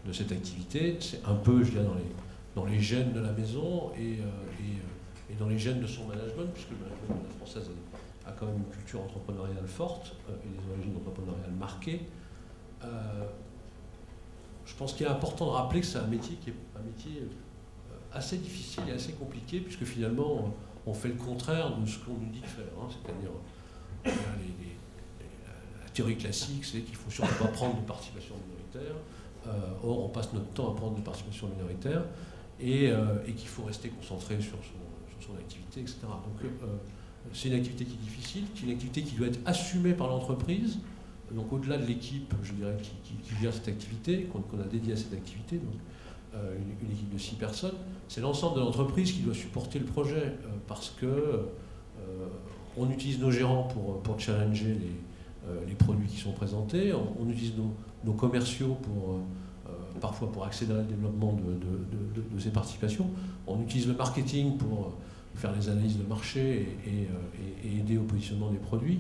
de cette activité. C'est un peu, je dirais, dans les gènes de la maison et dans les gènes de son management, puisque le management de la française a quand même une culture entrepreneuriale forte et des origines entrepreneuriales marquées. Je pense qu'il est important de rappeler que c'est un métier qui est un métier assez difficile et assez compliqué, puisque finalement on fait le contraire de ce qu'on nous dit de faire. Hein, c'est-à-dire la théorie classique, c'est qu'il ne faut surtout pas prendre de participation minoritaire. Or, on passe notre temps à prendre des participations minoritaires et qu'il faut rester concentré sur son activité, etc. Donc, c'est une activité qui est difficile, c'est une activité qui doit être assumée par l'entreprise. Donc, au-delà de l'équipe, je dirais, qui gère cette activité, qu'on a dédiée à cette activité, donc une équipe de 6 personnes, c'est l'ensemble de l'entreprise qui doit supporter le projet parce que on utilise nos gérants pour challenger les produits qui sont présentés, on utilise nos commerciaux parfois pour accélérer le développement de ces participations, on utilise le marketing pour faire les analyses de marché et aider au positionnement des produits,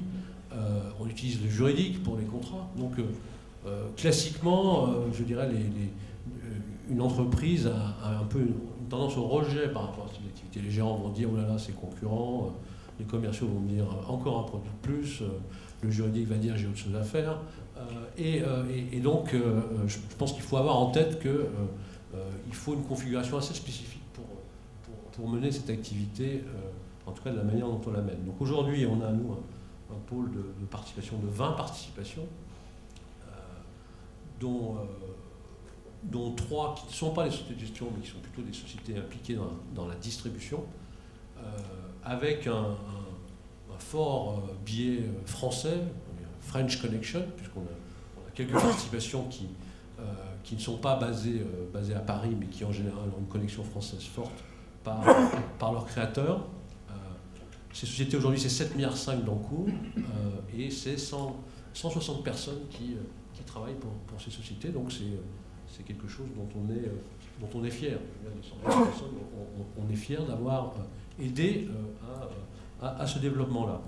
on utilise le juridique pour les contrats. Donc classiquement, je dirais, une entreprise a un peu une tendance au rejet par rapport à cette activité. Les gérants vont dire « oh là là, c'est concurrent », les commerciaux vont dire « encore un produit de plus », le juridique va dire « j'ai autre chose à faire ». Et donc, je pense qu'il faut avoir en tête qu'il faut une configuration assez spécifique pour mener cette activité, en tout cas de la manière dont on la mène. Donc aujourd'hui, on a, nous, un pôle de participation de 20 participations, dont 3 qui ne sont pas les sociétés de gestion, mais qui sont plutôt des sociétés impliquées dans la distribution, avec un fort biais français, French Connection, puisqu'on a quelques participations qui ne sont pas basées à Paris, mais qui en général ont une connexion française forte par leurs créateurs. Ces sociétés aujourd'hui, c'est 7,5 milliards d'encours et c'est 160 personnes qui travaillent pour ces sociétés. Donc c'est quelque chose dont on est fier. On est fier d'avoir aidé à ce développement-là.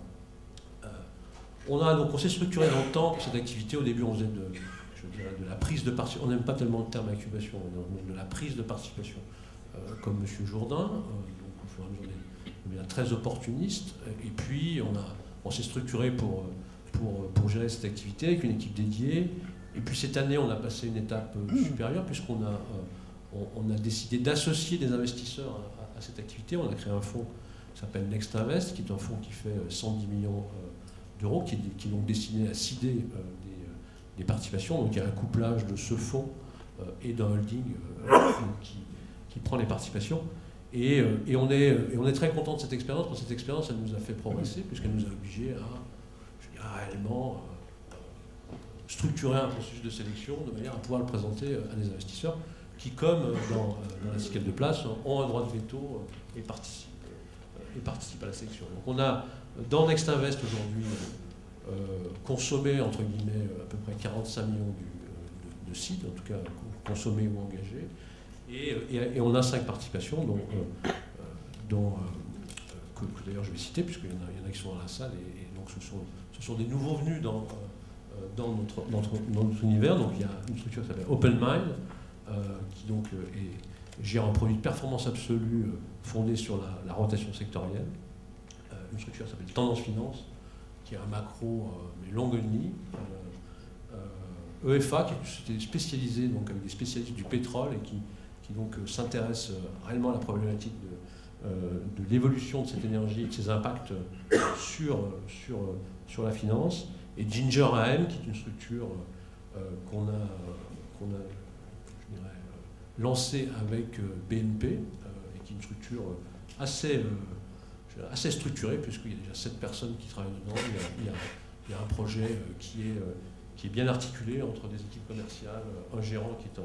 On s'est structuré dans le temps cette activité. Au début, on faisait de la prise de participation. On n'aime pas tellement le terme incubation, mais de la prise de participation, comme M. Jourdain. Donc, au fur et à mesure, on devient très opportuniste. Et puis, on s'est structuré pour gérer cette activité avec une équipe dédiée. Et puis, cette année, on a passé une étape supérieure, puisqu'on a décidé d'associer des investisseurs à cette activité. On a créé un fonds qui s'appelle Next Invest, qui est un fonds qui fait 110 millions d'euros, qui est donc destiné à seeder des participations. Donc il y a un couplage de ce fonds et d'un holding qui prend les participations. Et on est très content de cette expérience, parce que cette expérience, elle nous a fait progresser, puisqu'elle nous a obligés à réellement structurer un processus de sélection de manière à pouvoir le présenter à des investisseurs qui, comme dans la cycle de place, ont un droit de veto et participent à la sélection. Donc on a dans Next Invest aujourd'hui consommé entre guillemets à peu près 45 millions de sites, en tout cas consommés ou engagés, et on a 5 participations que d'ailleurs je vais citer, puisqu'il y en a qui sont dans la salle, et donc ce sont des nouveaux venus dans notre univers. Donc il y a une structure qui s'appelle Open Mind, qui donc gère un produit de performance absolue fondé sur la rotation sectorielle. Une structure qui s'appelle Tendance Finance, qui est un macro mais long only. EFA, qui est spécialisé donc avec des spécialistes du pétrole et qui donc s'intéresse réellement à la problématique de l'évolution de cette énergie et de ses impacts sur la finance. Et Ginger AM, qui est une structure qu'on a je dirais, lancée avec BNP, et qui est une structure assez structurée, puisqu'il y a déjà 7 personnes qui travaillent dedans. Il y a un projet qui est bien articulé entre des équipes commerciales, un gérant qui est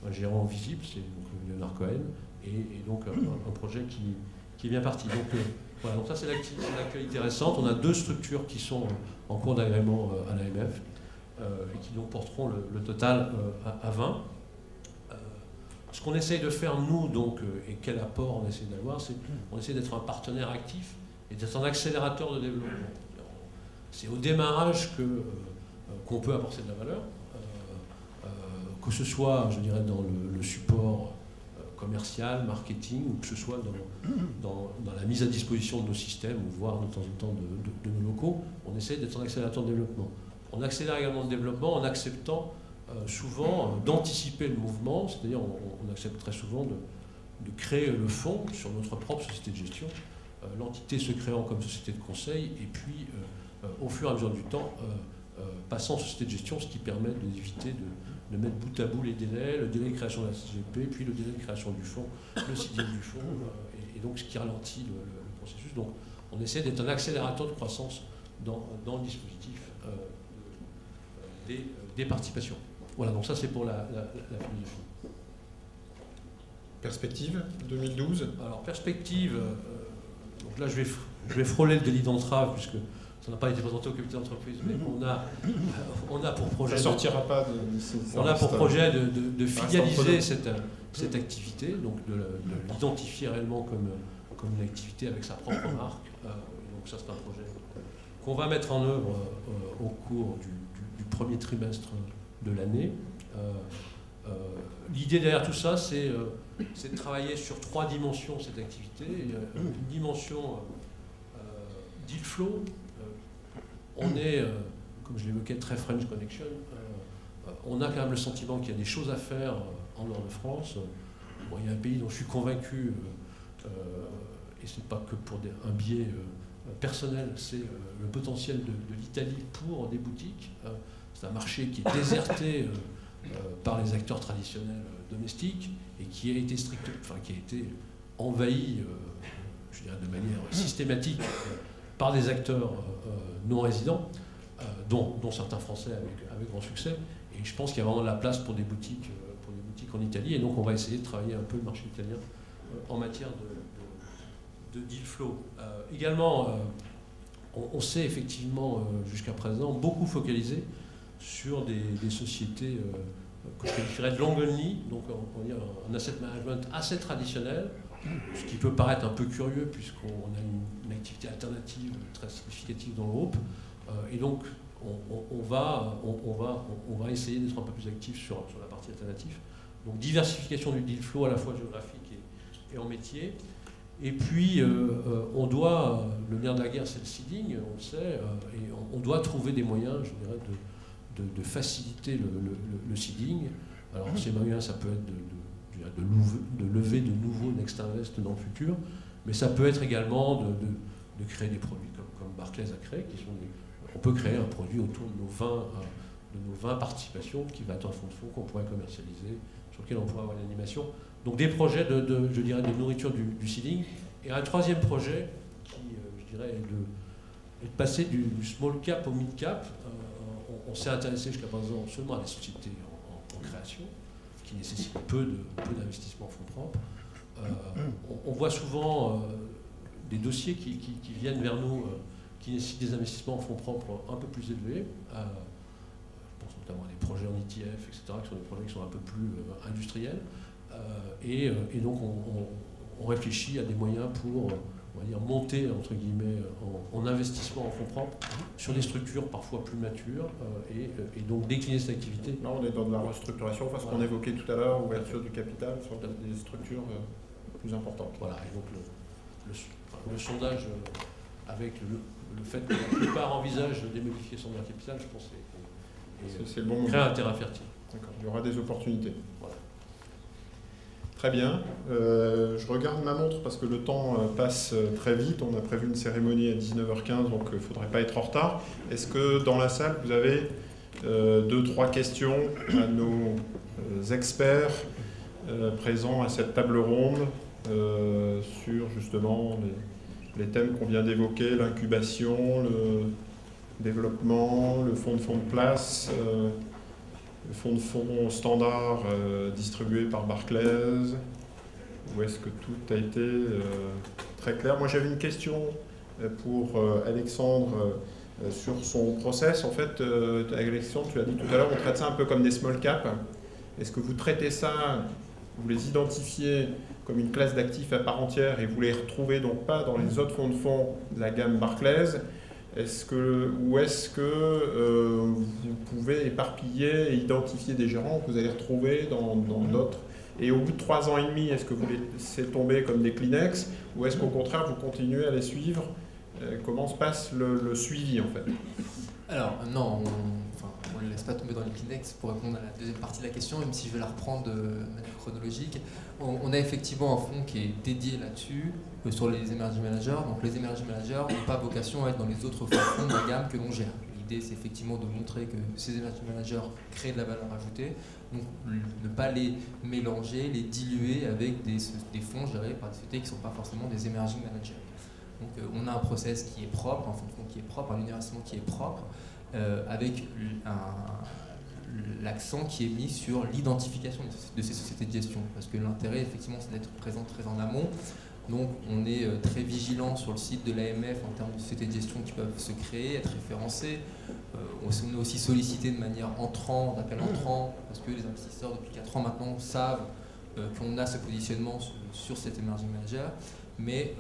un gérant visible, c'est Leonard Cohen, et donc un projet qui est bien parti. Donc voilà, donc ça c'est l'actualité récente. On a 2 structures qui sont en cours d'agrément à l'AMF, et qui donc porteront le total à 20. Ce qu'on essaye de faire, nous, donc, et quel apport on essaie d'avoir, c'est qu'on essaie d'être un partenaire actif et d'être un accélérateur de développement. C'est au démarrage qu'on peut apporter de la valeur, que ce soit, je dirais, dans le support commercial, marketing, ou que ce soit dans la mise à disposition de nos systèmes, ou voire de temps en temps de nos locaux. On essaie d'être un accélérateur de développement. On accélère également le développement en acceptant souvent d'anticiper le mouvement, c'est-à-dire on accepte très souvent de créer le fonds sur notre propre société de gestion, l'entité se créant comme société de conseil, et puis au fur et à mesure du temps, passant en société de gestion, ce qui permet d'éviter de mettre bout à bout les délais, le délai de création de la CGP, puis le délai de création du fonds, le seeding du fonds, et donc ce qui ralentit le processus. Donc on essaie d'être un accélérateur de croissance dans le dispositif des participations. Voilà, donc ça c'est pour la philosophie. Perspective 2012. Alors perspective, donc là je vais frôler le délit d'entrave puisque ça n'a pas été présenté au comité d'entreprise, mais on a pour projet. Ça sortira pas de on a pour projet de fidéliser cette activité, donc de l'identifier réellement comme une activité avec sa propre marque. Donc ça c'est un projet qu'on va mettre en œuvre au cours du premier trimestre de l'année. L'idée derrière tout ça, c'est de travailler sur 3 dimensions de cette activité. Une dimension deal flow. On est, comme je l'évoquais, très French Connection. On a quand même le sentiment qu'il y a des choses à faire en Nord de France. Bon, il y a un pays dont je suis convaincu, et ce n'est pas que pour un biais personnel, c'est le potentiel de l'Italie pour des boutiques. C'est un marché qui est déserté par les acteurs traditionnels domestiques et qui a été qui a été envahi, je dirais de manière systématique, par des acteurs non résidents, dont certains Français avec grand succès. Et je pense qu'il y a vraiment de la place pour des boutiques en Italie. Et donc on va essayer de travailler un peu le marché italien en matière de deal flow. Également, on s'est effectivement jusqu'à présent beaucoup focalisé sur des sociétés que je qualifierais de long only, donc on va dire un asset management assez traditionnel, ce qui peut paraître un peu curieux puisqu'on a une activité alternative très significative dans le groupe, et donc on va essayer d'être un peu plus actif sur la partie alternative. Donc diversification du deal flow à la fois géographique et en métier. Et puis le nerf de la guerre c'est le seeding, on le sait, et on doit trouver des moyens, je dirais, de faciliter le seeding. Alors ces moyens, ça peut être de lever de nouveaux Next Invest dans le futur, mais ça peut être également de créer des produits comme Barclays a créé, on peut créer un produit autour de nos 20 participations, qui va être un fonds de fonds qu'on pourrait commercialiser, sur lequel on pourrait avoir une animation. Donc des projets je dirais, de nourriture du seeding. Et un troisième projet qui, je dirais, est de passer du small cap au mid cap. On s'est intéressé jusqu'à présent seulement à des sociétés en création, qui nécessitent peu d'investissement en fonds propres. On voit souvent des dossiers qui viennent vers nous, qui nécessitent des investissements en fonds propres un peu plus élevés. Je pense notamment à des projets en ETF, etc., qui sont des projets qui sont un peu plus industriels. Et donc on réfléchit à des moyens pour, on va dire, monter entre guillemets en investissement en fonds propres sur des structures parfois plus matures et donc décliner cette activité. Là on est dans de la restructuration, parce qu'on évoquait tout à l'heure, ouverture du capital sur des structures plus importantes. Voilà, et donc le sondage avec le fait que la plupart envisagent des modifications de leur capital, je pense c'est le bon moment. Crée un terrain fertile. D'accord, il y aura des opportunités. Voilà. Très bien. Je regarde ma montre parce que le temps passe très vite. On a prévu une cérémonie à 19h15, donc il ne faudrait pas être en retard. Est-ce que dans la salle, vous avez 2-3 questions à nos experts présents à cette table ronde sur justement les thèmes qu'on vient d'évoquer, l'incubation, le développement, le fonds de place, le fonds de fonds standard distribué par Barclays, ou est-ce que tout a été très clair? Moi j'avais une question pour Alexandre sur son process. En fait, Alexandre, tu l'as dit tout à l'heure, on traite ça un peu comme des small caps. Est-ce que vous traitez ça, vous les identifiez comme une classe d'actifs à part entière et vous les retrouvez donc pas dans les autres fonds de fonds de la gamme Barclays, ou est-ce que vous pouvez éparpiller et identifier des gérants que vous allez retrouver dans d'autres? Et au bout de 3 ans et demi, est-ce que vous les laissez tomber comme des Kleenex, ou est-ce qu'au contraire vous continuez à les suivre? Comment se passe le suivi en fait? Alors non, on ne laisse pas tomber dans les Kleenex pour répondre à la deuxième partie de la question, même si je vais la reprendre de manière chronologique. On a effectivement un fonds qui est dédié là-dessus, sur les emerging managers. Donc les emerging managers n'ont pas vocation à être dans les autres fonds de la gamme que l'on gère. L'idée, c'est effectivement de montrer que ces emerging managers créent de la valeur ajoutée, donc ne pas les mélanger, les diluer avec des fonds gérés par des sociétés qui ne sont pas forcément des emerging managers. Donc on a un process qui est propre, un fonds de fonds qui est propre, un investissement qui est propre, avec l'accent qui est mis sur l'identification de ces sociétés de gestion. Parce que l'intérêt, effectivement, c'est d'être présent très en amont. Donc on est très vigilant sur le site de l'AMF en termes de sociétés de gestion qui peuvent se créer, être référencées. On est aussi sollicité de manière d'appel entrant, parce que les investisseurs, depuis 4 ans maintenant, savent qu'on a ce positionnement sur cet emerging manager. Mais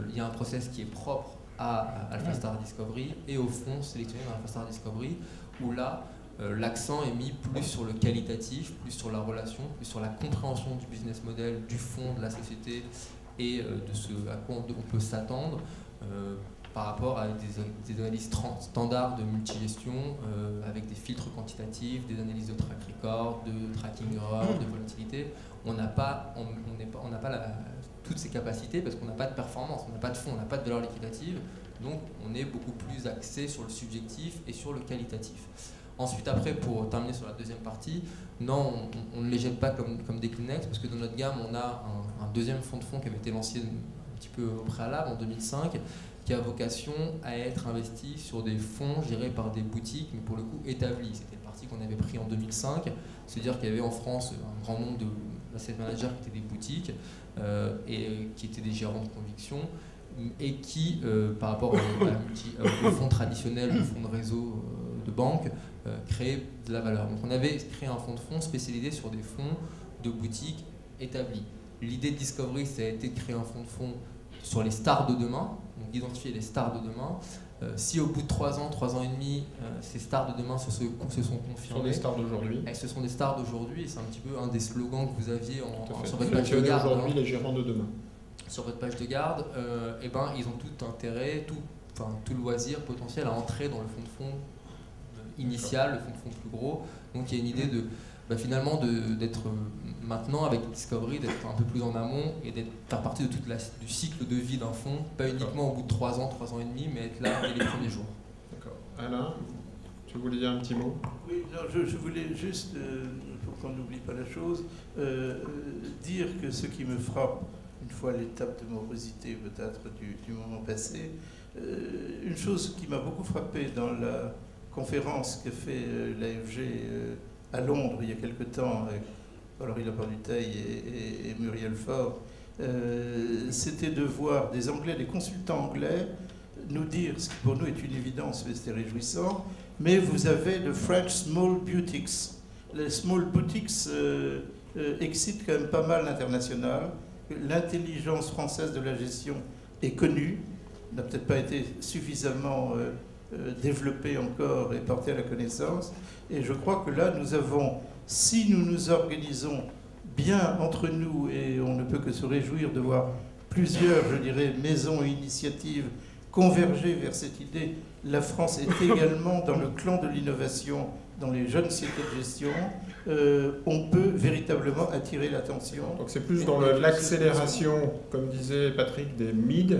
il y a un process qui est propre à AlphaStar Discovery et au fonds sélectionné dans AlphaStar Discovery, où là, l'accent est mis plus sur le qualitatif, plus sur la relation, plus sur la compréhension du business model, du fonds, de la société et de ce à quoi on peut s'attendre par rapport à des analyses standards de multigestion avec des filtres quantitatifs, des analyses de track record, de tracking error, de volatilité. On n'a pas toutes ces capacités parce qu'on n'a pas de performance, on n'a pas de fonds, on n'a pas de valeur liquidative, donc on est beaucoup plus axé sur le subjectif et sur le qualitatif. Ensuite, après, pour terminer sur la deuxième partie, non, on ne les jette pas comme des Kleenex, parce que dans notre gamme, on a un deuxième fonds de fonds qui avait été lancé un petit peu au préalable, en 2005, qui a vocation à être investi sur des fonds gérés par des boutiques, mais pour le coup établis. C'était le parti qu'on avait pris en 2005, c'est-à-dire qu'il y avait en France un grand nombre d'asset managers qui étaient des boutiques et qui étaient des gérants de conviction, et qui, par rapport aux fonds traditionnels, aux fonds de réseau de banque, créer de la valeur. Donc on avait créé un fonds de fonds spécialisé sur des fonds de boutiques établis. L'idée de Discovery, ça a été de créer un fonds de fonds sur les stars de demain, donc d'identifier les stars de demain. Si au bout de 3 ans et demi, ces stars de demain se sont confirmées. Ce sont des stars d'aujourd'hui. Ce sont des stars d'aujourd'hui, et c'est un petit peu un des slogans que vous aviez sur votre page de garde. Aujourd'hui, les gérants de demain. Sur votre page de garde, ils ont tout intérêt, tout loisir potentiel à entrer dans le fonds de fonds initial, le fonds de fonds plus gros. Donc il y a une idée finalement d'être maintenant avec Discovery, d'être un peu plus en amont et faire partie de du cycle de vie d'un fonds, pas uniquement au bout de 3 ans et demi, mais être là dès les premiers jours. D'accord. Alain, tu voulais dire un petit mot? Oui, non, je voulais juste, pour qu'on n'oublie pas la chose, dire que ce qui me frappe, une fois l'étape de morosité peut-être du moment passé, une chose qui m'a beaucoup frappé dans la conférence qu'a fait l'AFG à Londres il y a quelque temps avec Valérie Lapin-Dutheil et Muriel Faure, c'était de voir des Anglais, des consultants anglais nous dire, ce qui pour nous est une évidence mais c'était réjouissant, mais vous avez le French Small Boutiques. Les Small Boutiques excitent quand même pas mal l'international. L'intelligence française de la gestion est connue, n'a peut-être pas été suffisamment développée encore et portée à la connaissance. Et je crois que là, nous avons, si nous nous organisons bien entre nous, et on ne peut que se réjouir de voir plusieurs, je dirais, maisons et initiatives converger vers cette idée, la France est également dans le clan de l'innovation, dans les jeunes sociétés de gestion, on peut véritablement attirer l'attention. Donc c'est plus dans l'accélération, comme disait Patrick, des MID,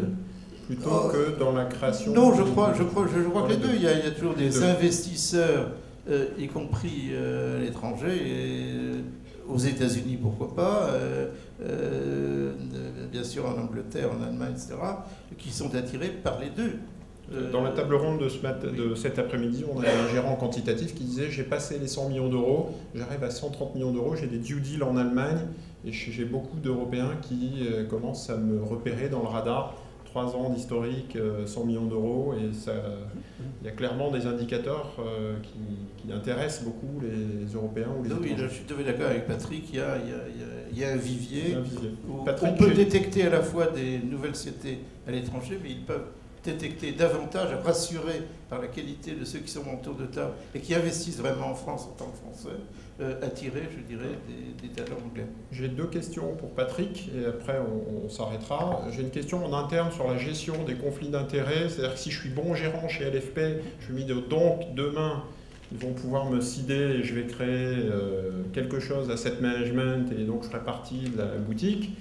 plutôt que dans la création... Non, je crois que les deux. Il y a toujours des investisseurs, y compris à l'étranger, et aux États-Unis, pourquoi pas, bien sûr en Angleterre, en Allemagne, etc., qui sont attirés par les deux. Dans la table ronde de cet après-midi, on a un gérant quantitatif qui disait « J'ai passé les 100 millions d'euros, j'arrive à 130 millions d'euros, j'ai des due deals en Allemagne et j'ai beaucoup d'Européens qui commencent à me repérer dans le radar. 3 ans d'historique, 100 millions d'euros, et il y a clairement des indicateurs qui intéressent beaucoup les Européens ou les étrangers. Oui, je suis tout à fait d'accord avec Patrick, il y a un vivier, où Patrick, on peut détecter à la fois des nouvelles sociétés à l'étranger, mais ils peuvent détecter davantage, rassurés par la qualité de ceux qui sont autour de table et qui investissent vraiment en France en tant que Français, attirer, je dirais, des talents anglais. J'ai 2 questions pour Patrick, et après on s'arrêtera. J'ai une question en interne sur la gestion des conflits d'intérêts, c'est-à-dire que si je suis bon gérant chez LFP, je suis mis donc demain, ils vont pouvoir me cider et je vais créer quelque chose asset management, et donc je ferai partie de la boutique.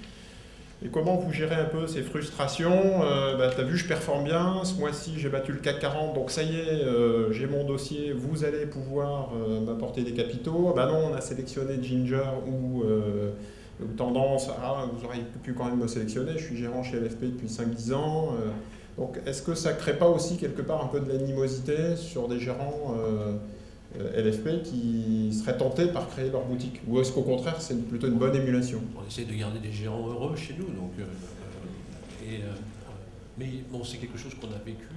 Et comment vous gérez un peu ces frustrations? T'as vu, je performe bien, ce mois-ci j'ai battu le CAC 40, donc ça y est, j'ai mon dossier, vous allez pouvoir m'apporter des capitaux. Non, on a sélectionné Ginger ou Tendance, vous auriez pu quand même me sélectionner, je suis gérant chez LFP depuis 5-10 ans. Donc est-ce que ça ne crée pas aussi quelque part un peu de l'animosité sur des gérants LFP qui seraient tentés par créer leur boutique? Ou est-ce qu'au contraire, c'est plutôt une bonne émulation? On essaie de garder des gérants heureux chez nous, donc, mais bon, c'est quelque chose qu'on a vécu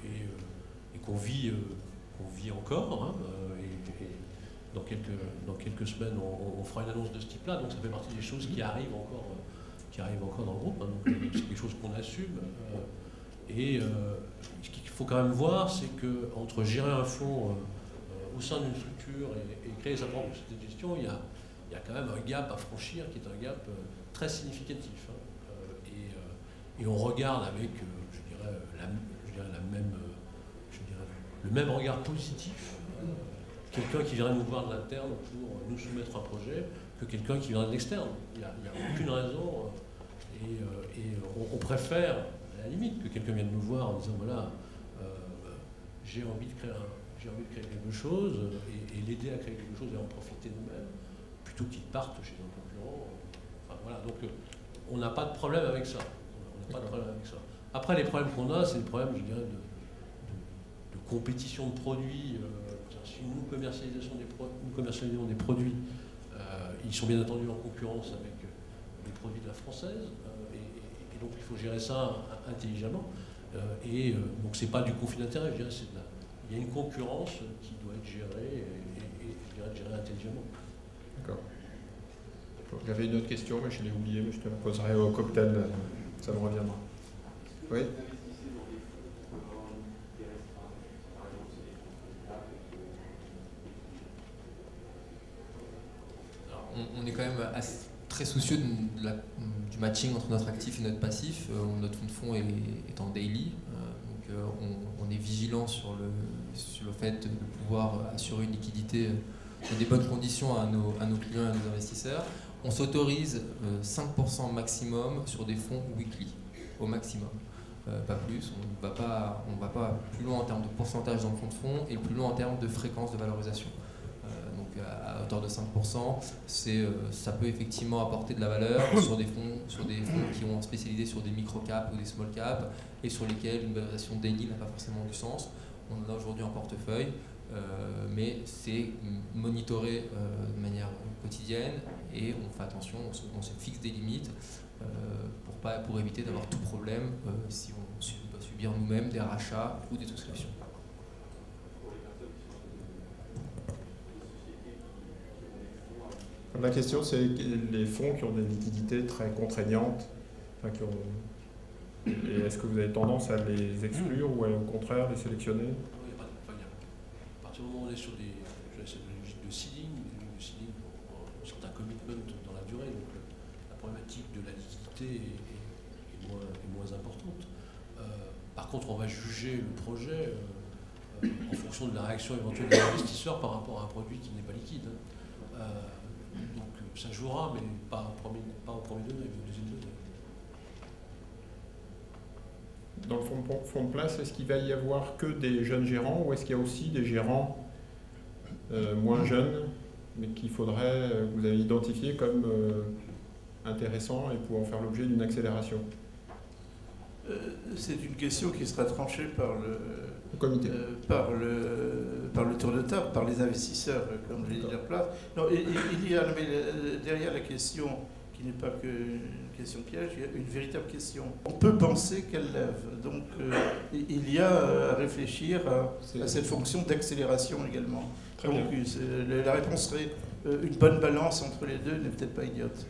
et qu'on vit encore. Et dans quelques semaines, on fera une annonce de ce type-là, donc ça fait partie des choses qui arrivent encore dans le groupe. Donc c'est quelque chose qu'on assume. Ce qu'il faut quand même voir, c'est qu'entre gérer un fonds au sein d'une structure et créer sa propre société de gestion, il y a quand même un gap à franchir qui est un gap très significatif. Et on regarde avec, le même regard positif quelqu'un qui viendrait nous voir de l'interne pour nous soumettre un projet que quelqu'un qui vient de l'externe. Il n'y a aucune raison. On préfère, à la limite, que quelqu'un vienne nous voir en disant voilà, j'ai envie de créer quelque chose et l'aider à créer quelque chose et en profiter nous-mêmes, plutôt qu'il parte chez un concurrent. Voilà, donc on n'a pas de problème avec ça. Après, les problèmes qu'on a, c'est des problèmes, je dirais, de compétition de produits. Si nous commercialisons des produits, ils sont bien entendu en concurrence avec les produits de la française, et donc il faut gérer ça intelligemment. Donc c'est pas du conflit d'intérêt, je dirais, il y a une concurrence qui doit être gérée et je dirais gérée intelligemment. D'accord. J'avais une autre question, mais je l'ai oubliée, mais je te la poserai au cocktail, ça me reviendra. Oui. On est quand même très soucieux du matching entre notre actif et notre passif. Notre fonds de fonds est en daily, donc on est vigilant sur le fait de pouvoir assurer une liquidité dans des bonnes conditions à nos clients et à nos investisseurs. On s'autorise 5% maximum sur des fonds weekly, au maximum. Pas plus, on ne va pas plus loin en termes de pourcentage dans le fonds de fonds et plus loin en termes de fréquence de valorisation. Donc à hauteur de 5%, ça peut effectivement apporter de la valeur sur des fonds qui ont spécialisé sur des micro-caps ou des small-caps et sur lesquels une valorisation daily n'a pas forcément du sens. On en a aujourd'hui en portefeuille, mais c'est monitoré de manière quotidienne et on fait attention, on se fixe des limites pour éviter d'avoir tout problème si on doit subir nous-mêmes des rachats ou des souscriptions. La question, c'est les fonds qui ont des liquidités très contraignantes, et est-ce que vous avez tendance à les exclure ou au contraire les sélectionner? À partir du moment où on est sur des logiques de seeding, certains commitments dans la durée, donc la problématique de la liquidité est moins importante. Par contre, on va juger le projet en fonction de la réaction éventuelle des investisseurs par rapport à un produit qui n'est pas liquide. Donc ça jouera, mais pas au premier degré, mais au deuxième degré. Dans le fonds de place, est-ce qu'il va y avoir que des jeunes gérants ou est-ce qu'il y a aussi des gérants moins jeunes, mais qu'il faudrait, vous avez identifié comme intéressants et pouvant faire l'objet d'une accélération? C'est une question qui sera tranchée par le comité, par le tour de table, par les investisseurs, comme je l'ai dit à la place. Non, il y a derrière la question qui n'est pas qu'une question piège, il y a une véritable question. On peut penser qu'elle lève. Donc il y a à réfléchir à cette fonction d'accélération également. Donc la réponse serait une bonne balance entre les deux n'est peut-être pas idiote.